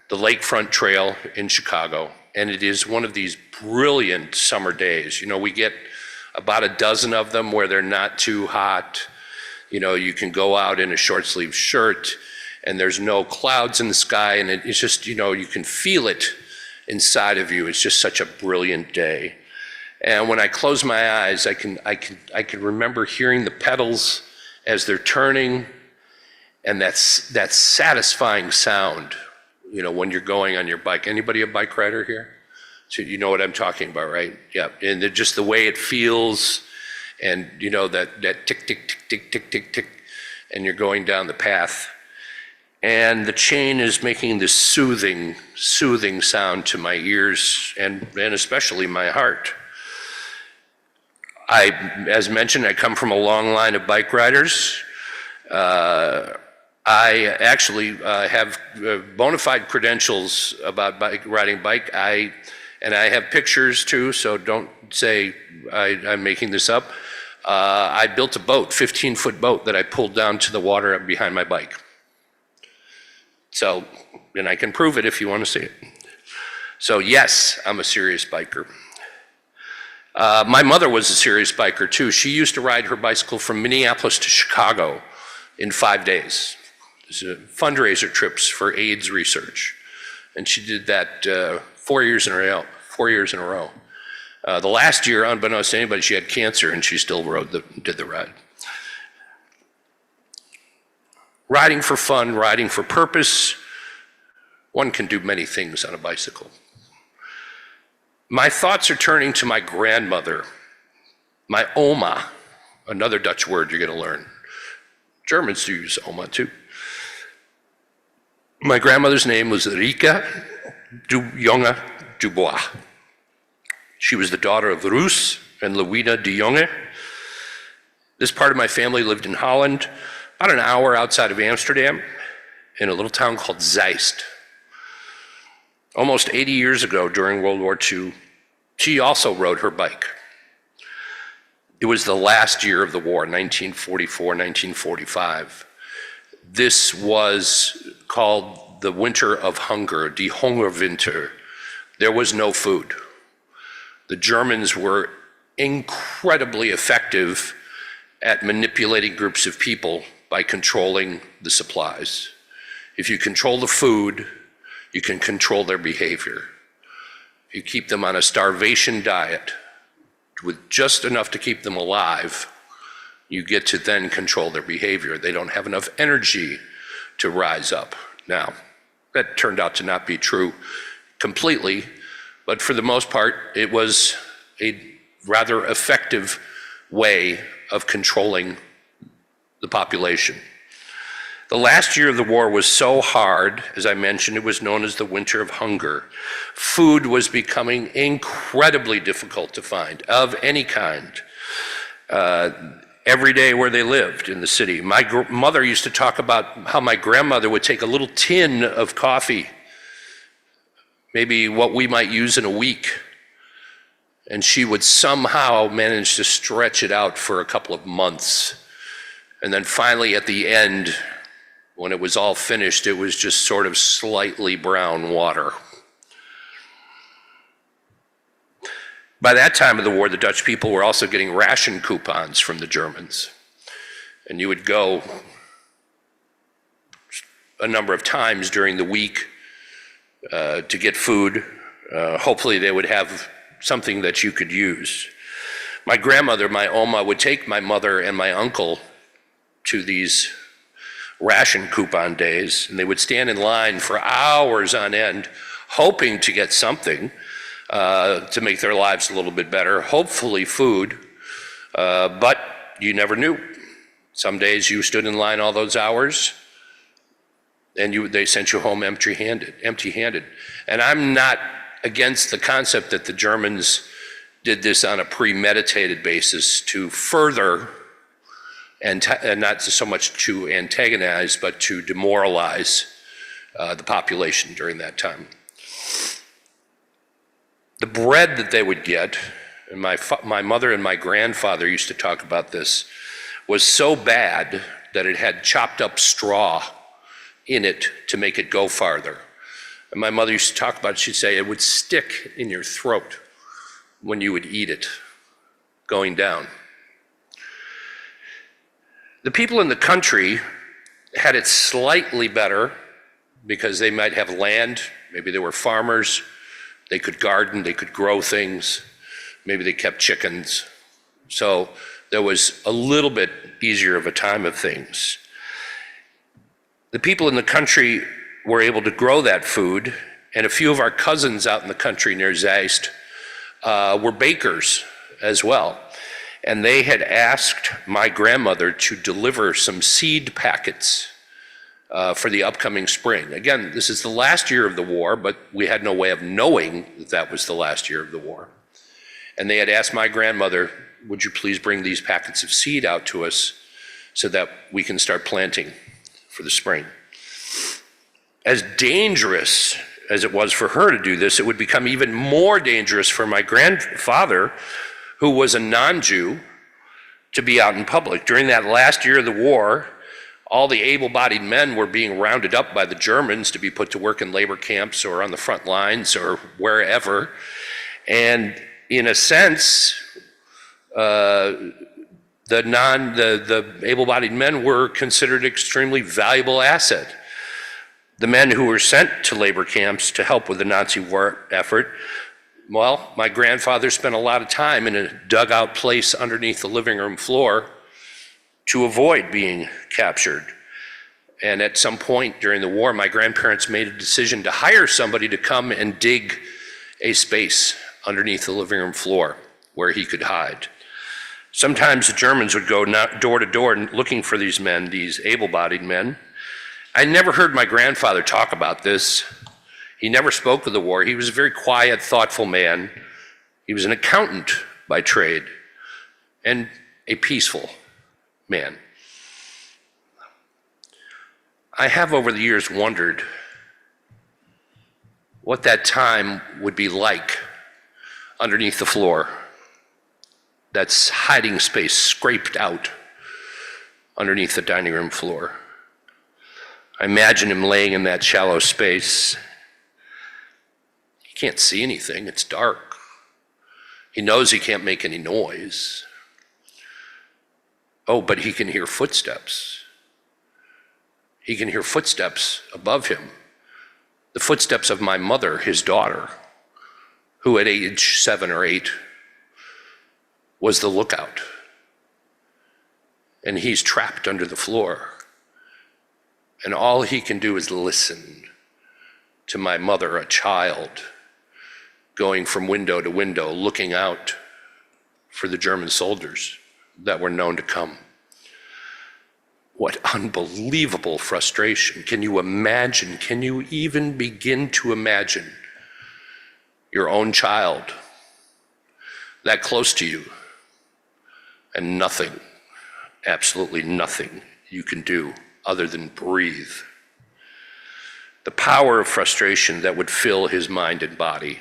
the Lakefront Trail in Chicago, and it is one of these brilliant summer days. You know, we get about a dozen of them where they're not too hot. You know, you can go out in a short sleeve shirt, and there's no clouds in the sky, and it's just, you know, you can feel it inside of you. It's just such a brilliant day. And when I close my eyes, I can remember hearing the pedals as they're turning, and that satisfying sound, you know, when you're going on your bike. Anybody a bike rider here? So you know what I'm talking about, right? Yeah, and just the way it feels, and you know, that tick, tick, tick, tick, tick, tick, tick, and you're going down the path. And the chain is making this soothing sound to my ears and especially my heart. As mentioned, I come from a long line of bike riders. I actually have bona fide credentials about riding bike. And I have pictures too, so don't say I'm making this up. I built a boat, 15-foot boat that I pulled down to the water behind my bike. So, and I can prove it if you want to see it. So yes, I'm a serious biker. My mother was a serious biker too. She used to ride her bicycle from Minneapolis to Chicago in 5 days. It was fundraiser trips for AIDS research. And she did that 4 years in a row. 4 years in a row. The last year, unbeknownst to anybody, she had cancer and she still did the ride. Riding for fun, riding for purpose. One can do many things on a bicycle. My thoughts are turning to my grandmother, my Oma, another Dutch word you're going to learn. Germans do use Oma too. My grandmother's name was Rika du Jonge Dubois. She was the daughter of Roos and Louina de Jonge. This part of my family lived in Holland, about an hour outside of Amsterdam, in a little town called Zeist. Almost 80 years ago during World War II, she also rode her bike. It was the last year of the war, 1944, 1945. This was called the Winter of Hunger, die Hungerwinter. There was no food. The Germans were incredibly effective at manipulating groups of people by controlling the supplies. If you control the food, you can control their behavior. If you keep them on a starvation diet with just enough to keep them alive, you get to then control their behavior. They don't have enough energy to rise up. Now, that turned out to not be true completely, but for the most part, it was a rather effective way of controlling the population. The last year of the war was so hard, as I mentioned, it was known as the Winter of Hunger. Food was becoming incredibly difficult to find, of any kind, every day where they lived in the city. My mother used to talk about how my grandmother would take a little tin of coffee, maybe what we might use in a week, and she would somehow manage to stretch it out for a couple of months. And then finally at the end, when it was all finished, it was just sort of slightly brown water. By that time of the war, the Dutch people were also getting ration coupons from the Germans. And you would go a number of times during the week to get food. Hopefully they would have something that you could use. My grandmother, my Oma, would take my mother and my uncle to these ration coupon days, and they would stand in line for hours on end, hoping to get something to make their lives a little bit better, hopefully food, but you never knew. Some days you stood in line all those hours, and they sent you home empty-handed. And I'm not against the concept that the Germans did this on a premeditated basis to further, and not so much to antagonize, but to demoralize the population during that time. The bread that they would get, and my mother and my grandfather used to talk about this, was so bad that it had chopped up straw in it to make it go farther. And my mother used to talk about it, she'd say it would stick in your throat when you would eat it, going down. The people in the country had it slightly better because they might have land, maybe they were farmers, they could garden, they could grow things, maybe they kept chickens. So there was a little bit easier of a time of things. The people in the country were able to grow that food, and a few of our cousins out in the country near Zeist were bakers as well. And they had asked my grandmother to deliver some seed packets for the upcoming spring. Again, this is the last year of the war, but we had no way of knowing that that was the last year of the war. And they had asked my grandmother, would you please bring these packets of seed out to us so that we can start planting for the spring. As dangerous as it was for her to do this, it would become even more dangerous for my grandfather, who was a non-Jew, to be out in public. During that last year of the war, all the able-bodied men were being rounded up by the Germans to be put to work in labor camps or on the front lines or wherever. And in a sense, the able-bodied men were considered an extremely valuable asset. The men who were sent to labor camps to help with the Nazi war effort, well, my grandfather spent a lot of time in a dugout place underneath the living room floor to avoid being captured. And at some point during the war, my grandparents made a decision to hire somebody to come and dig a space underneath the living room floor where he could hide. Sometimes the Germans would go door to door looking for these men, these able-bodied men. I never heard my grandfather talk about this. He never spoke of the war. He was a very quiet, thoughtful man. He was an accountant by trade and a peaceful man. I have over the years wondered, what that time would be like underneath the floor. That's hiding space scraped out underneath the dining room floor. I imagine him laying in that shallow space. He can't see anything, it's dark. He knows he can't make any noise. Oh, but he can hear footsteps. He can hear footsteps above him. The footsteps of my mother, his daughter, who at age 7 or 8 was the lookout. And he's trapped under the floor. And all he can do is listen to my mother, a child, going from window to window, looking out for the German soldiers that were known to come. What unbelievable frustration. Can you imagine, can you even begin to imagine your own child that close to you and nothing, absolutely nothing you can do other than breathe? The power of frustration that would fill his mind and body.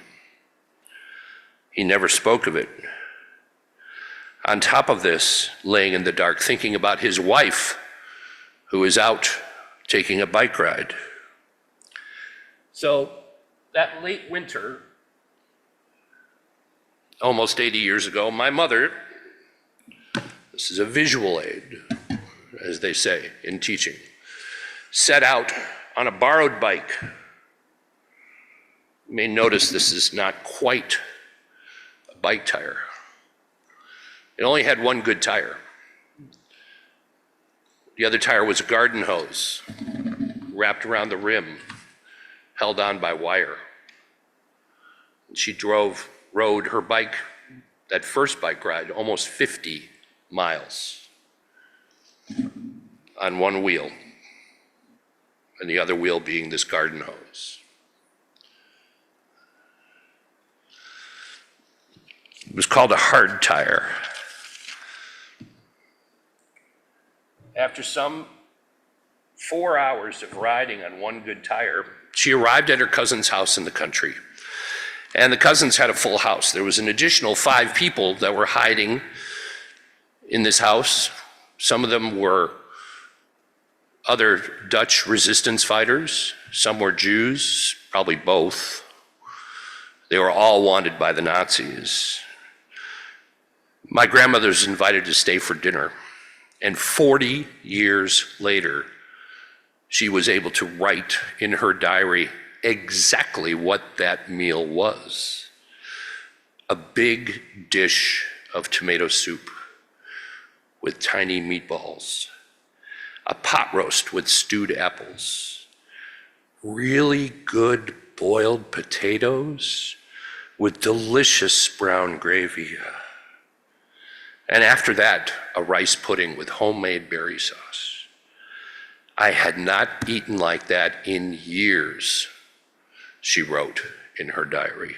He never spoke of it. On top of this, laying in the dark, thinking about his wife, who is out taking a bike ride. So that late winter, almost 80 years ago, my mother, this is a visual aid, as they say in teaching, set out on a borrowed bike. You may notice this is not quite a bike tire. It only had one good tire. The other tire was a garden hose wrapped around the rim, held on by wire. And she rode her bike, that first bike ride, almost 50 miles on one wheel, and the other wheel being this garden hose. It was called a hard tire. After some 4 hours of riding on one good tire, she arrived at her cousin's house in the country. And the cousins had a full house. There was an additional 5 people that were hiding in this house. Some of them were other Dutch resistance fighters. Some were Jews, probably both. They were all wanted by the Nazis. My grandmother was invited to stay for dinner. And 40 years later, she was able to write in her diary exactly what that meal was. A big dish of tomato soup with tiny meatballs, a pot roast with stewed apples, really good boiled potatoes with delicious brown gravy. And after that, a rice pudding with homemade berry sauce. I had not eaten like that in years, she wrote in her diary.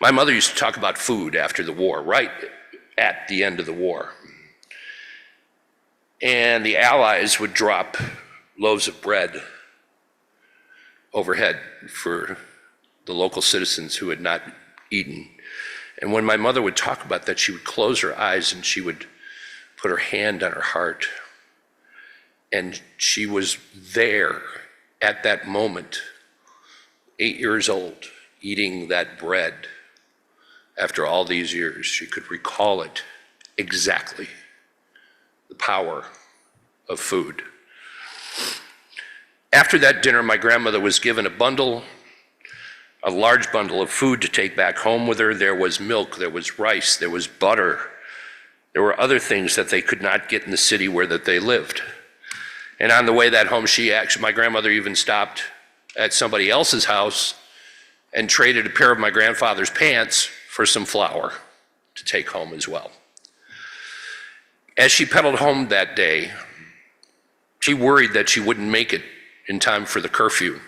My mother used to talk about food after the war, right at the end of the war. And the Allies would drop loaves of bread overhead for the local citizens who had not eaten. And when my mother would talk about that, she would close her eyes and she would put her hand on her heart. And she was there at that moment, 8 years old, eating that bread. After all these years, she could recall it exactly, the power of food. After that dinner, my grandmother was given a large bundle of food to take back home with her. There was milk, there was rice, there was butter. There were other things that they could not get in the city where that they lived. And on the way that home, my grandmother even stopped at somebody else's house and traded a pair of my grandfather's pants for some flour to take home as well. As she pedaled home that day, she worried that she wouldn't make it in time for the curfew.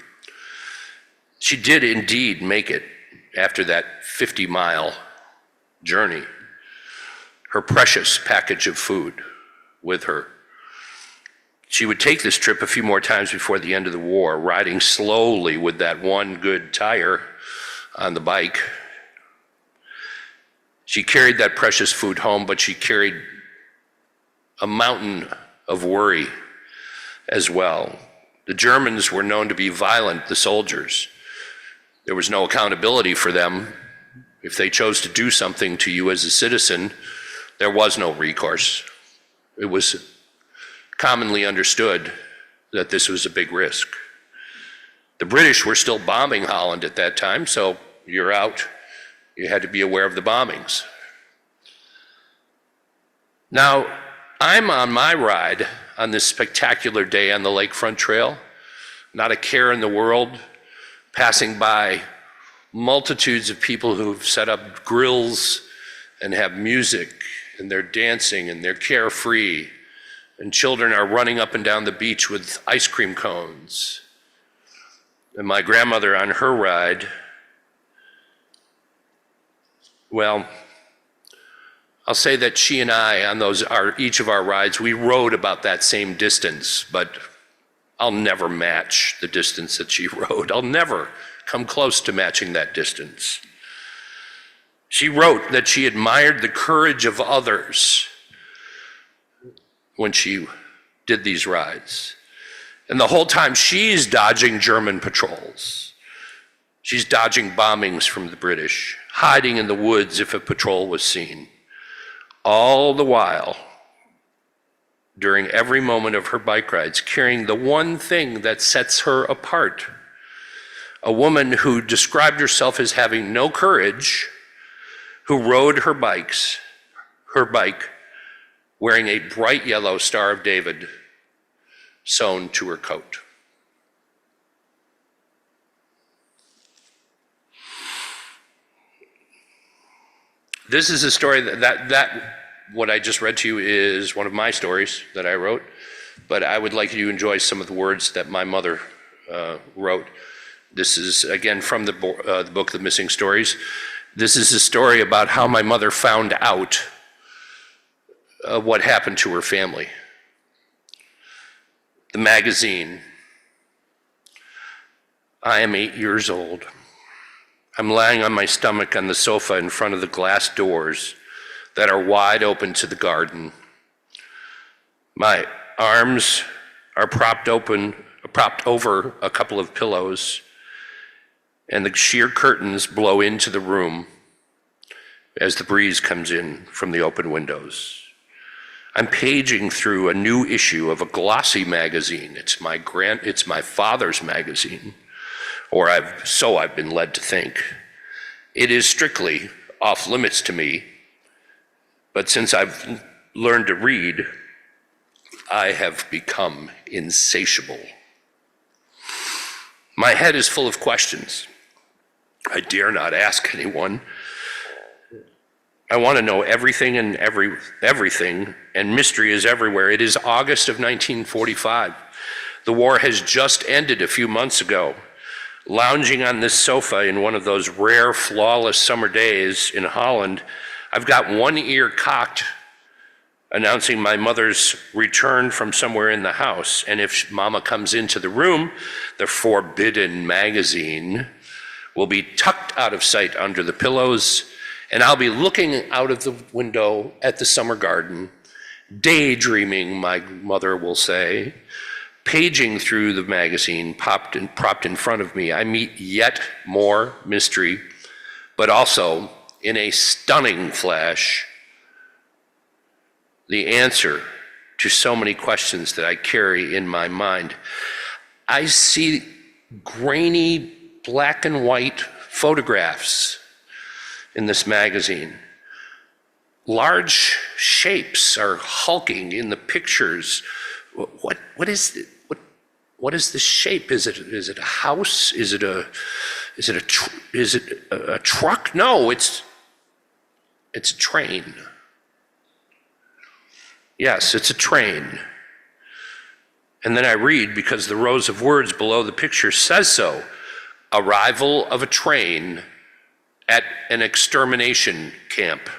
She did indeed make it after that 50-mile journey. Her precious package of food with her. She would take this trip a few more times before the end of the war, riding slowly with that one good tire on the bike. She carried that precious food home, but she carried a mountain of worry as well. The Germans were known to be violent, the soldiers. There was no accountability for them. If they chose to do something to you as a citizen, there was no recourse. It was commonly understood that this was a big risk. The British were still bombing Holland at that time, so you're out. You had to be aware of the bombings. Now, I'm on my ride on this spectacular day on the Lakefront Trail, not a care in the world, passing by multitudes of people who've set up grills and have music, and they're dancing and they're carefree, and children are running up and down the beach with ice cream cones. And my grandmother on her ride, well, I'll say that she and I on each of our rides, we rode about that same distance, but I'll never match the distance that she rode. I'll never come close to matching that distance. She wrote that she admired the courage of others when she did these rides. And the whole time she's dodging German patrols. She's dodging bombings from the British, hiding in the woods if a patrol was seen. All the while, during every moment of her bike rides, carrying the one thing that sets her apart. A woman who described herself as having no courage, who rode her bike wearing a bright yellow Star of David sewn to her coat. This is a story that what I just read to you is one of my stories that I wrote, but I would like you to enjoy some of the words that my mother wrote. This is, again, from the book, The Missing Stories. This is a story about how my mother found out what happened to her family. The magazine. I am 8 years old. I'm lying on my stomach on the sofa in front of the glass doors that are wide open to the garden. My arms are propped over a couple of pillows, and the sheer curtains blow into the room as the breeze comes in from the open windows. I'm paging through a new issue of a glossy magazine. It's my father's magazine, or so I've been led to think. It is strictly off limits to me, but since I've learned to read, I have become insatiable. My head is full of questions. I dare not ask anyone. I want to know everything and everything, and mystery is everywhere. It is August of 1945. The war has just ended a few months ago. Lounging on this sofa in one of those rare, flawless summer days in Holland, I've got one ear cocked, announcing my mother's return from somewhere in the house. And if Mama comes into the room, the forbidden magazine will be tucked out of sight under the pillows, and I'll be looking out of the window at the summer garden, daydreaming, my mother will say. Paging through the magazine, propped in front of me, I meet yet more mystery, but also, in a stunning flash, the answer to so many questions that I carry in my mind. I see grainy black and white photographs in this magazine. Large shapes are hulking in the pictures. What is the shape? Is it a house? Is it a truck? No, it's a train. Yes, it's a train. And then I read, because the rows of words below the picture says so, arrival of a train at an extermination camp,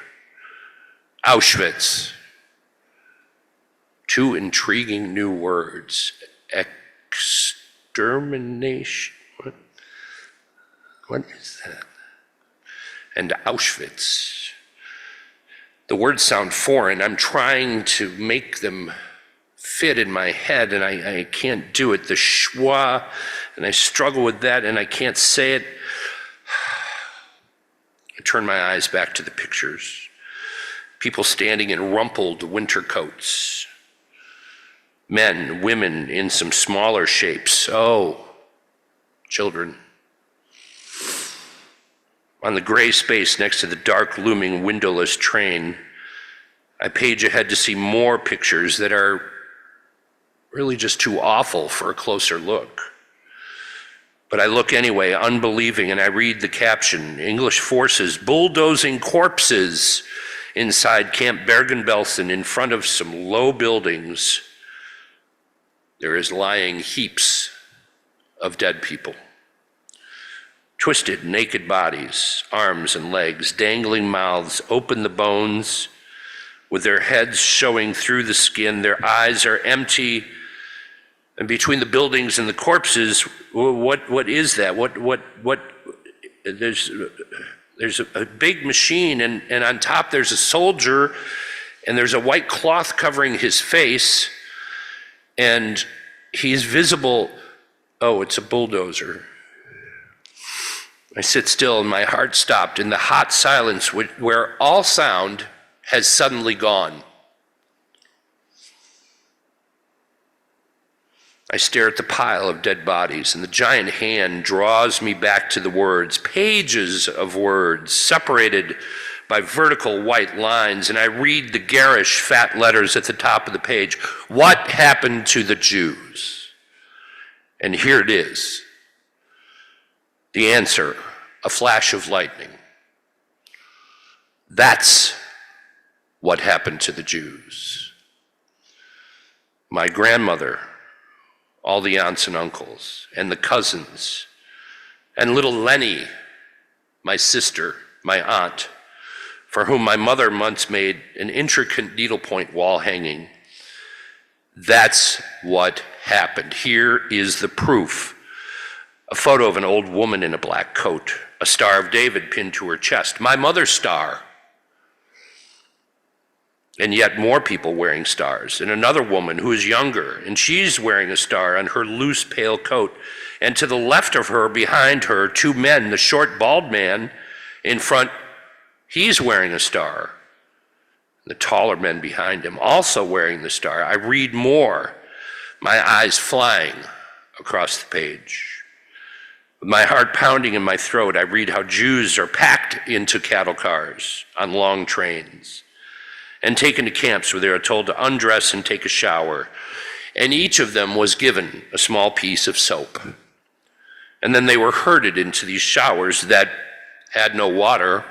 Auschwitz. 2 intriguing new words. Extermination. What is that? And Auschwitz. The words sound foreign. I'm trying to make them fit in my head, and I can't do it. The schwa, and I struggle with that, and I can't say it. I turn my eyes back to the pictures. People standing in rumpled winter coats. Men, women in some smaller shapes. Oh, children. On the gray space next to the dark looming windowless train, I page ahead to see more pictures that are really just too awful for a closer look. But I look anyway, unbelieving, and I read the caption, English forces bulldozing corpses inside Camp Bergen-Belsen in front of some low buildings. There is lying heaps of dead people. Twisted, naked bodies, arms and legs, dangling mouths, open the bones, with their heads showing through the skin. Their eyes are empty. And between the buildings and the corpses, what is that? There's a big machine, and on top there's a soldier, and there's a white cloth covering his face, and he's visible. Oh, it's a bulldozer. I sit still and my heart stopped in the hot silence where all sound has suddenly gone. I stare at the pile of dead bodies, and the giant hand draws me back to the words, pages of words separated by vertical white lines, and I read the garish fat letters at the top of the page. What happened to the Jews? And here it is. The answer, a flash of lightning. That's what happened to the Jews. My grandmother, all the aunts and uncles, and the cousins, and little Lenny, my sister, my aunt, for whom my mother once made an intricate needlepoint wall hanging. That's what happened. Here is the proof. A photo of an old woman in a black coat, a Star of David pinned to her chest, my mother's star. And yet more people wearing stars, and another woman who is younger, and she's wearing a star on her loose, pale coat. And to the left of her, behind her, 2 men, the short, bald man in front, he's wearing a star. The taller men behind him also wearing the star. I read more, my eyes flying across the page. With my heart pounding in my throat, I read how Jews are packed into cattle cars on long trains and taken to camps where they are told to undress and take a shower. And each of them was given a small piece of soap. And then they were herded into these showers that had no water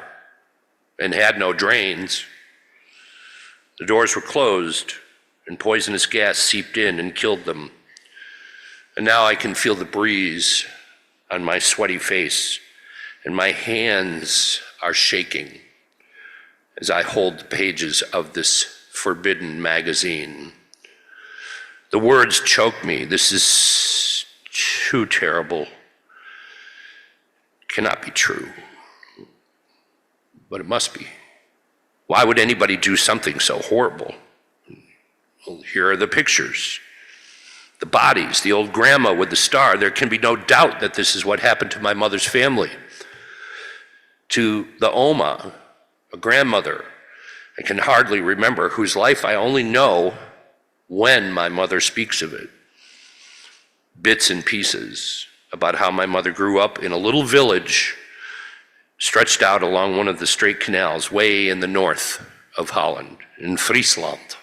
and had no drains. The doors were closed, and poisonous gas seeped in and killed them. And now I can feel the breeze on my sweaty face, and my hands are shaking as I hold the pages of this forbidden magazine. The words choke me. This is too terrible. It cannot be true. But it must be. Why would anybody do something so horrible? Well, here are the pictures. The bodies, the old grandma with the star. There can be no doubt that this is what happened to my mother's family. To the Oma, a grandmother I can hardly remember, whose life I only know when my mother speaks of it. Bits and pieces about how my mother grew up in a little village stretched out along one of the straight canals way in the north of Holland, in Friesland.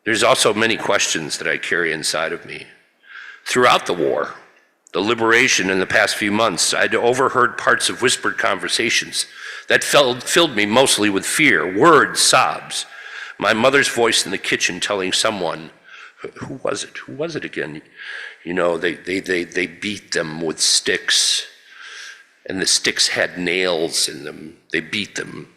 There's also many questions that I carry inside of me. Throughout the war, the liberation in the past few months, I'd overheard parts of whispered conversations that filled me mostly with fear, words, sobs. My mother's voice in the kitchen telling someone, who was it? Who was it again? You know, they beat them with sticks, and the sticks had nails in them. They beat them,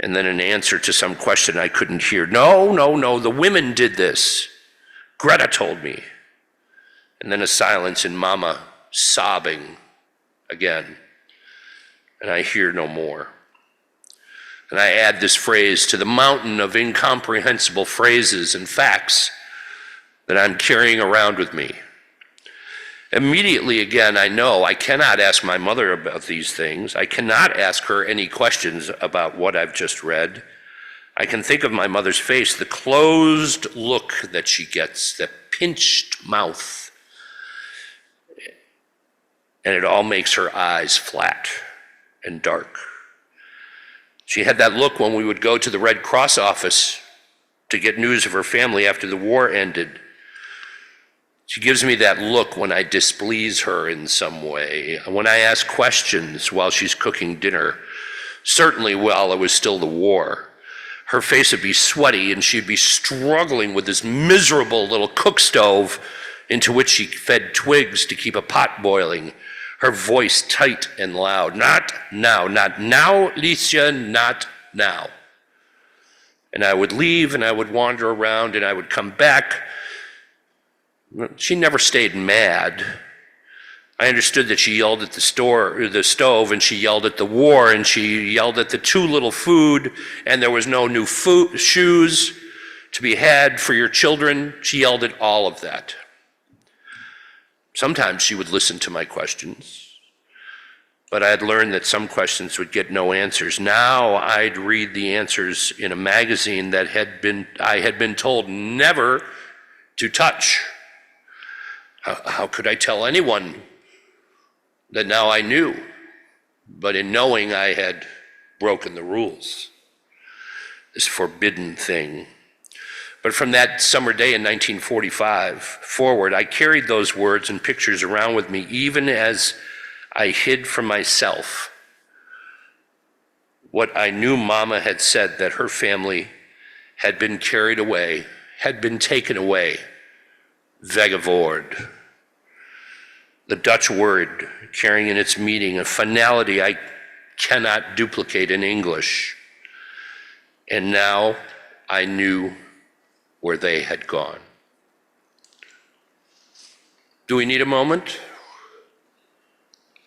And then an answer to some question I couldn't hear. No, no, no, the women did this. Greta told me. And then a silence and Mama sobbing again. And I hear no more. And I add this phrase to the mountain of incomprehensible phrases and facts that I'm carrying around with me. Immediately again, I know I cannot ask my mother about these things. I cannot ask her any questions about what I've just read. I can think of my mother's face, the closed look that she gets, the pinched mouth. And it all makes her eyes flat and dark. She had that look when we would go to the Red Cross office to get news of her family after the war ended. She gives me that look when I displease her in some way, when I ask questions while she's cooking dinner, certainly while it was still the war. Her face would be sweaty and she'd be struggling with this miserable little cook stove into which she fed twigs to keep a pot boiling. Her voice tight and loud. Not now, not now, Licia, not now. And I would leave and I would wander around and I would come back. She never stayed mad. I understood that she yelled at the stove, and she yelled at the war, and she yelled at the too little food, and there was no new shoes to be had for your children. She yelled at all of that. Sometimes she would listen to my questions, but I had learned that some questions would get no answers. Now I'd read the answers in a magazine that I had been told never to touch. How could I tell anyone that now I knew? But in knowing, I had broken the rules, this forbidden thing. But from that summer day in 1945 forward, I carried those words and pictures around with me, even as I hid from myself what I knew Mama had said, that her family had been carried away, had been taken away, weggevoerd. The Dutch word carrying in its meaning a finality I cannot duplicate in English. And now I knew where they had gone. Do we need a moment?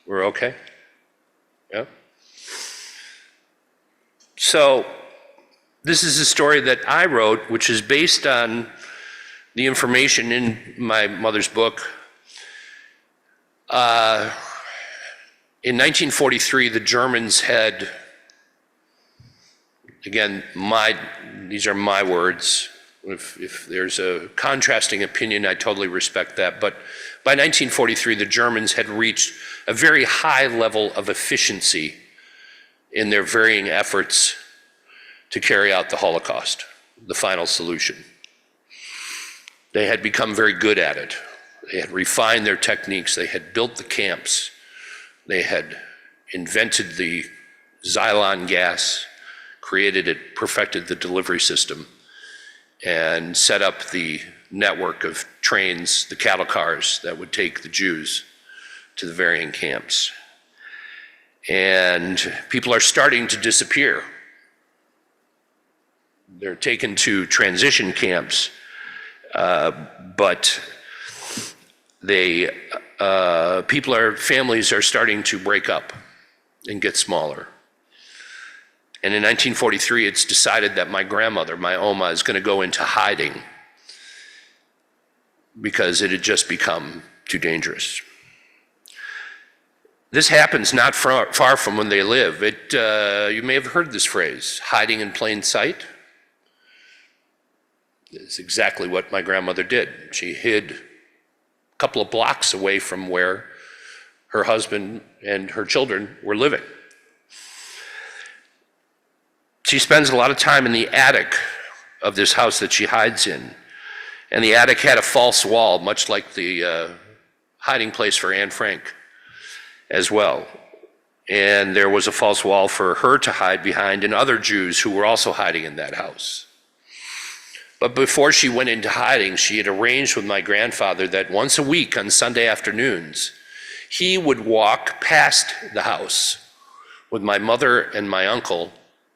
We're okay? Yeah? So, this is a story that I wrote, which is based on the information in my mother's book. In 1943, the Germans had, again, these are my words. If there's a contrasting opinion, I totally respect that. But by 1943, the Germans had reached a very high level of efficiency in their varying efforts to carry out the Holocaust, the final solution. They had become very good at it. They had refined their techniques. They had built the camps. They had invented the xylon gas, created it, perfected the delivery system, and set up the network of trains, the cattle cars that would take the Jews to the varying camps. And people are starting to disappear. They're taken to transition camps, but families are starting to break up and get smaller. And in 1943, it's decided that my grandmother, my Oma, is going to go into hiding because it had just become too dangerous. This happens not far from when they live. You may have heard this phrase, hiding in plain sight. It's exactly what my grandmother did. She hid a couple of blocks away from where her husband and her children were living. She spends a lot of time in the attic of this house that she hides in. And the attic had a false wall, much like the hiding place for Anne Frank as well. And there was a false wall for her to hide behind and other Jews who were also hiding in that house. But before she went into hiding, she had arranged with my grandfather that once a week on Sunday afternoons, he would walk past the house with my mother and my uncle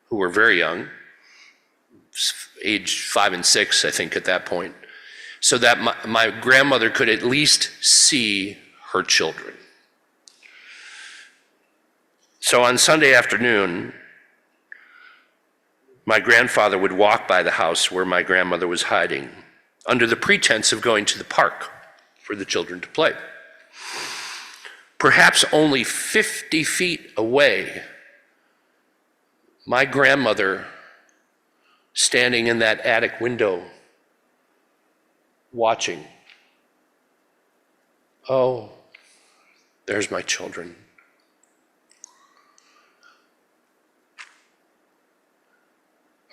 who were very young, age 5 and 6, I think, at that point, so that my grandmother could at least see her children. So on Sunday afternoon, my grandfather would walk by the house where my grandmother was hiding, under the pretense of going to the park for the children to play. Perhaps only 50 feet away, my grandmother, standing in that attic window, watching. Oh, there's my children.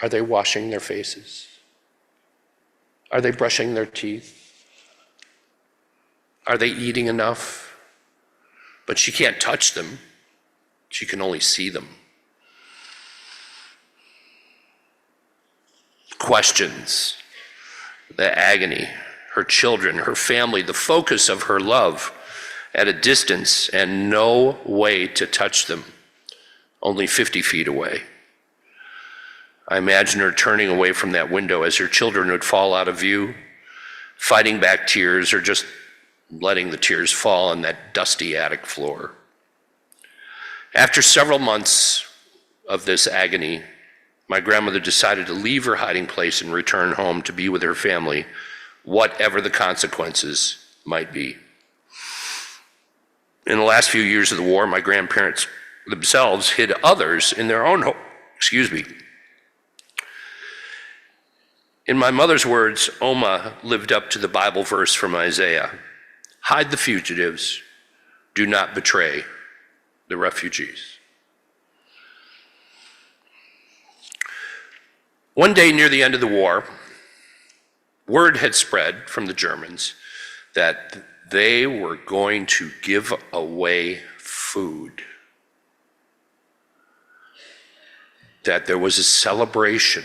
Are they washing their faces? Are they brushing their teeth? Are they eating enough? But she can't touch them. She can only see them. Questions, the agony, her children, her family, the focus of her love at a distance and no way to touch them, only 50 feet away. I imagine her turning away from that window as her children would fall out of view, fighting back tears or just letting the tears fall on that dusty attic floor. After several months of this agony, my grandmother decided to leave her hiding place and return home to be with her family, whatever the consequences might be. In the last few years of the war, my grandparents themselves hid others in their own home. In my mother's words, Oma lived up to the Bible verse from Isaiah: hide the fugitives, do not betray the refugees. One day near the end of the war, word had spread from the Germans that they were going to give away food, that there was a celebration.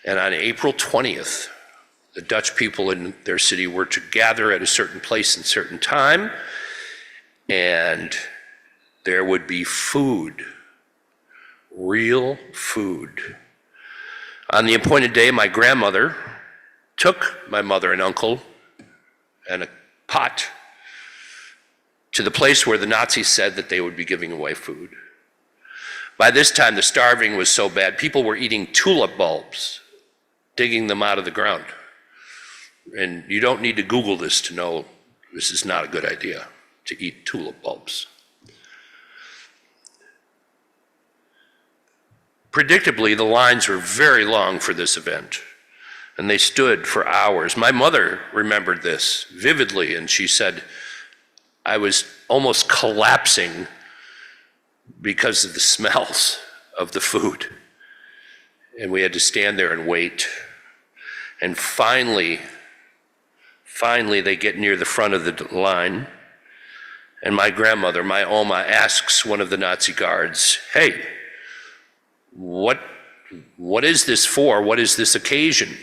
And on April 20th, the Dutch people in their city were to gather at a certain place and certain time, and there would be food, real food. On the appointed day, my grandmother took my mother and uncle and a pot to the place where the Nazis said that they would be giving away food. By this time, the starving was so bad, people were eating tulip bulbs, digging them out of the ground. And you don't need to Google this to know this is not a good idea, to eat tulip bulbs. Predictably, the lines were very long for this event, and they stood for hours. My mother remembered this vividly, and she said, I was almost collapsing because of the smells of the food. And we had to stand there and wait. And finally, they get near the front of the line, and my grandmother, my Oma, asks one of the Nazi guards, hey, what is this for? What is this occasion?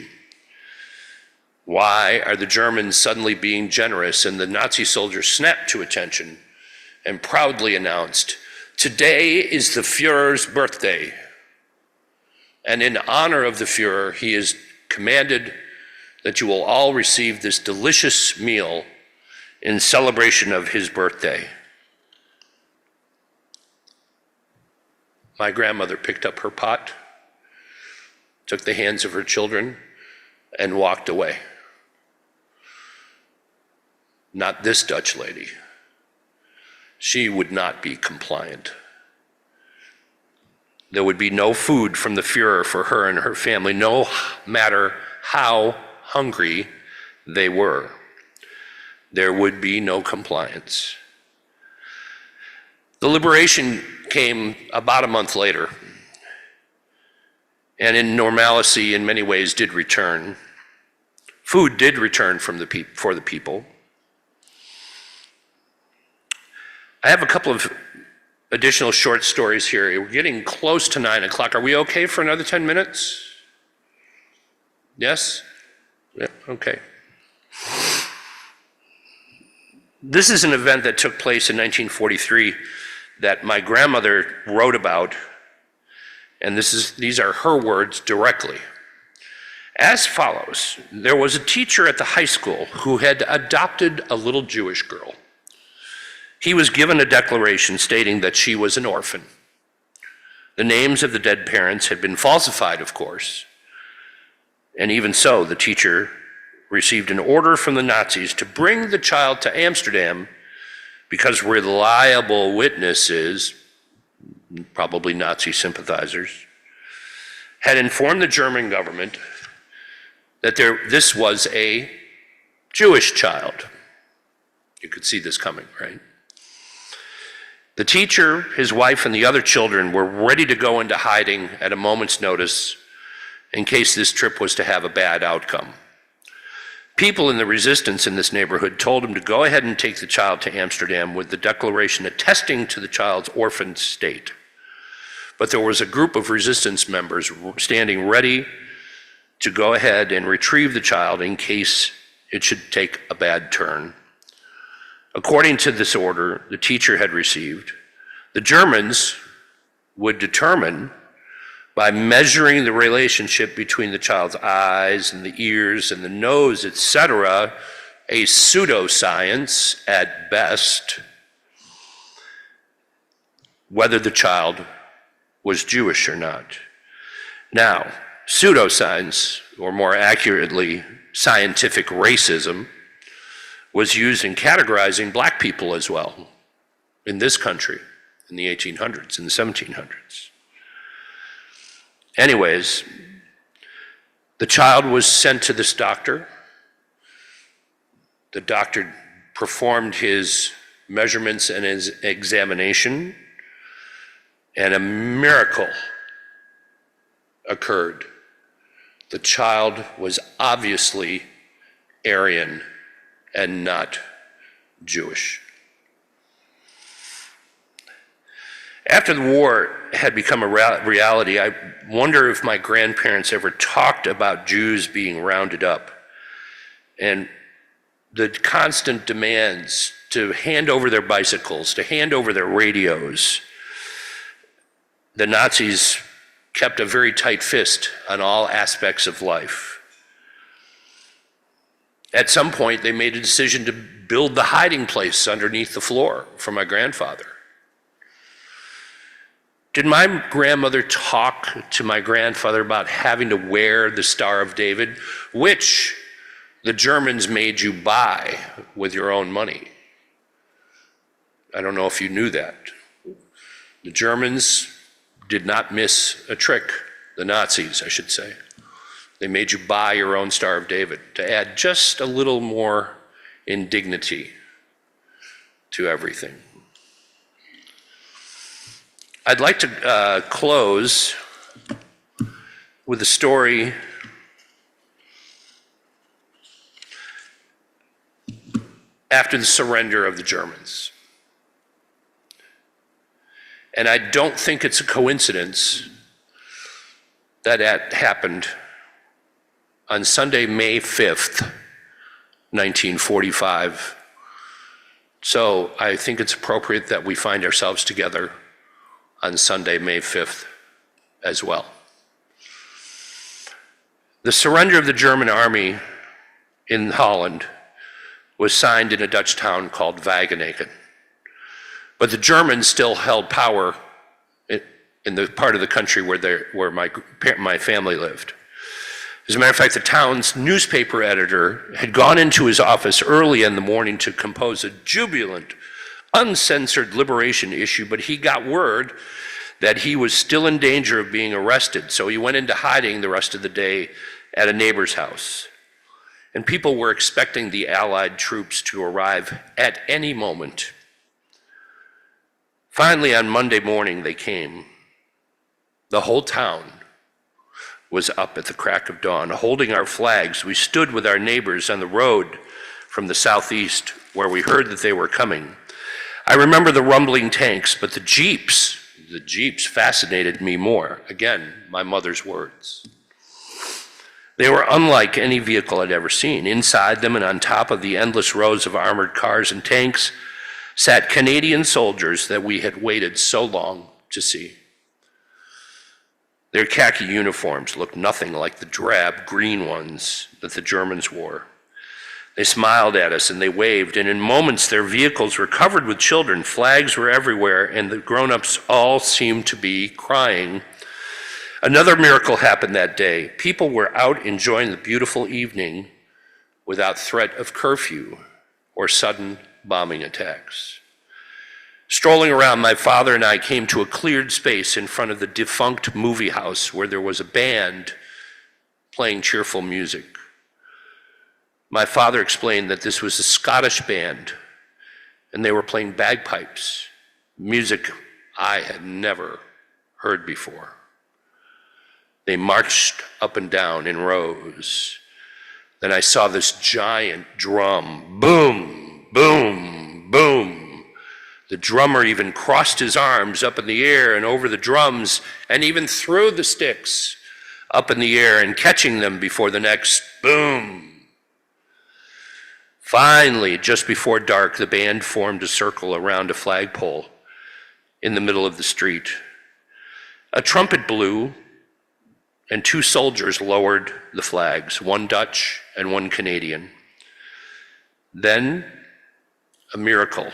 Why are the Germans suddenly being generous? And the Nazi soldier snapped to attention and proudly announced, today is the Führer's birthday. And in honor of the Führer, he has commanded that you will all receive this delicious meal in celebration of his birthday. My grandmother picked up her pot, took the hands of her children, and walked away. Not this Dutch lady. She would not be compliant. There would be no food from the Führer for her and her family, no matter how hungry they were. There would be no compliance. The liberation came about a month later, and in normalcy, in many ways, did return. Food did return for the people. I have a couple of additional short stories here. We're getting close to 9 o'clock. Are we okay for another 10 minutes? Yes? Yeah, okay. This is an event that took place in 1943 that my grandmother wrote about And these are her words directly. As follows: there was a teacher at the high school who had adopted a little Jewish girl. He was given a declaration stating that she was an orphan. The names of the dead parents had been falsified, of course, and even so, the teacher received an order from the Nazis to bring the child to Amsterdam because reliable witnesses, probably Nazi sympathizers, had informed the German government that this was a Jewish child. You could see this coming, right? The teacher, his wife, and the other children were ready to go into hiding at a moment's notice in case this trip was to have a bad outcome. People in the resistance in this neighborhood told him to go ahead and take the child to Amsterdam with the declaration attesting to the child's orphaned state. But there was a group of resistance members standing ready to go ahead and retrieve the child in case it should take a bad turn. According to this order the teacher had received, the Germans would determine, by measuring the relationship between the child's eyes and the ears and the nose, etc., a pseudoscience at best, whether the child was Jewish or not. Now, pseudoscience, or more accurately, scientific racism, was used in categorizing black people as well in this country in the 1800s, in the 1700s. Anyways, the child was sent to this doctor. The doctor performed his measurements and his examination, and a miracle occurred. The child was obviously Aryan and not Jewish. After the war had become a reality, I wonder if my grandparents ever talked about Jews being rounded up and the constant demands to hand over their bicycles, to hand over their radios. The Nazis kept a very tight fist on all aspects of life. At some point, they made a decision to build the hiding place underneath the floor for my grandfather. Did my grandmother talk to my grandfather about having to wear the Star of David, which the Germans made you buy with your own money? I don't know if you knew that. The Germans did not miss a trick, the Nazis, I should say. They made you buy your own Star of David to add just a little more indignity to everything. I'd like to close with a story after the surrender of the Germans. And I don't think it's a coincidence that that happened on Sunday, May 5th, 1945. So I think it's appropriate that we find ourselves together on Sunday, May 5th as well. The surrender of the German army in Holland was signed in a Dutch town called Wageningen. But the Germans still held power in the part of the country where my family lived. As a matter of fact, the town's newspaper editor had gone into his office early in the morning to compose a jubilant, uncensored liberation issue, but he got word that he was still in danger of being arrested, so he went into hiding the rest of the day at a neighbor's house. And people were expecting the Allied troops to arrive at any moment. Finally, on Monday morning, they came. The whole town was up at the crack of dawn. Holding our flags, we stood with our neighbors on the road from the southeast where we heard that they were coming. I remember the rumbling tanks, but the jeeps fascinated me more. Again, my mother's words. They were unlike any vehicle I'd ever seen. Inside them and on top of the endless rows of armored cars and tanks sat Canadian soldiers that we had waited so long to see. Their khaki uniforms looked nothing like the drab green ones that the Germans wore. They smiled at us and they waved, and in moments their vehicles were covered with children, flags were everywhere, and the grown-ups all seemed to be crying. Another miracle happened that day. People were out enjoying the beautiful evening without threat of curfew or sudden bombing attacks. Strolling around, my father and I came to a cleared space in front of the defunct movie house where there was a band playing cheerful music. My father explained that this was a Scottish band and they were playing bagpipes, music I had never heard before. They marched up and down in rows. Then I saw this giant drum, boom, boom, boom. The drummer even crossed his arms up in the air and over the drums and even threw the sticks up in the air and catching them before the next boom. Finally, just before dark, the band formed a circle around a flagpole in the middle of the street. A trumpet blew and 2 soldiers lowered the flags, 1 Dutch and 1 Canadian. Then, a miracle.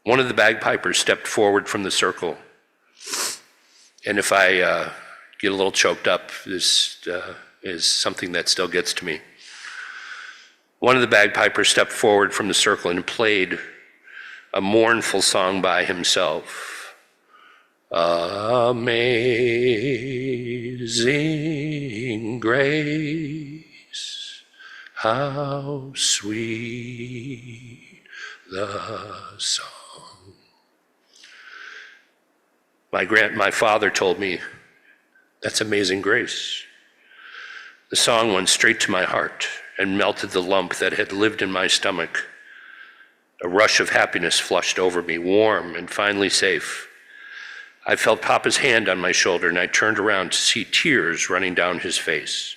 One of the bagpipers stepped forward from the circle. And if I get a little choked up, this is something that still gets to me. One of the bagpipers stepped forward from the circle and played a mournful song by himself. Amazing grace, how sweet the song. My father told me, that's amazing grace. The song went straight to my heart and melted the lump that had lived in my stomach. A rush of happiness flushed over me, warm and finally safe. I felt Papa's hand on my shoulder and I turned around to see tears running down his face.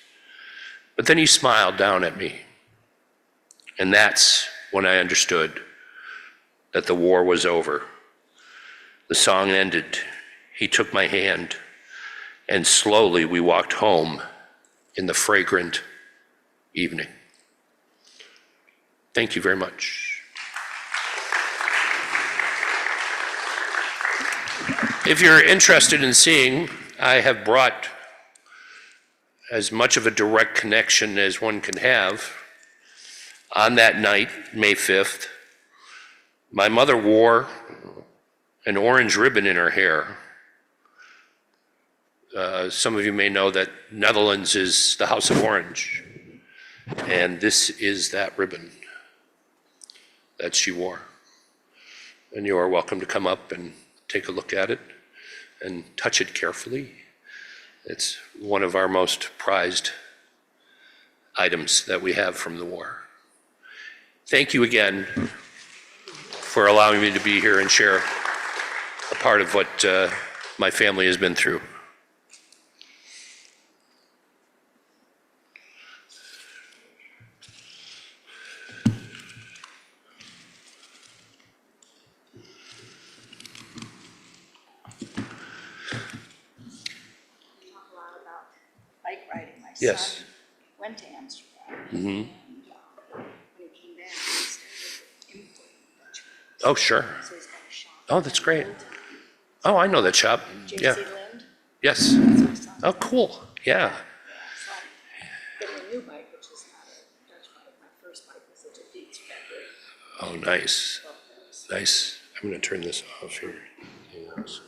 But then he smiled down at me. And that's when I understood that the war was over. The song ended. He took my hand and slowly we walked home in the fragrant evening. Thank you very much. If you're interested in seeing, I have brought as much of a direct connection as one can have. On that night, May 5th, my mother wore an orange ribbon in her hair. Some of you may know that Netherlands is the House of Orange, and this is that ribbon that she wore. And you are welcome to come up and take a look at it and touch it carefully. It's one of our most prized items that we have from the war. Thank you again for allowing me to be here and share a part of what my family has been through. Bike riding. My Yes. son went to Amsterdam, Mm-hmm. and when he came back, he started importing Dutch bikes. Oh, sure. So he's got a shop. Oh, that's great. Oh, I know that shop. Yeah. JC Lind, Yes. that's my son. Oh, cool. Yeah. It's like getting a new bike, which is not a Dutch bike. My first bike was a Defeats factory. Oh, nice. Nice. I'm going to turn this off here. Yes.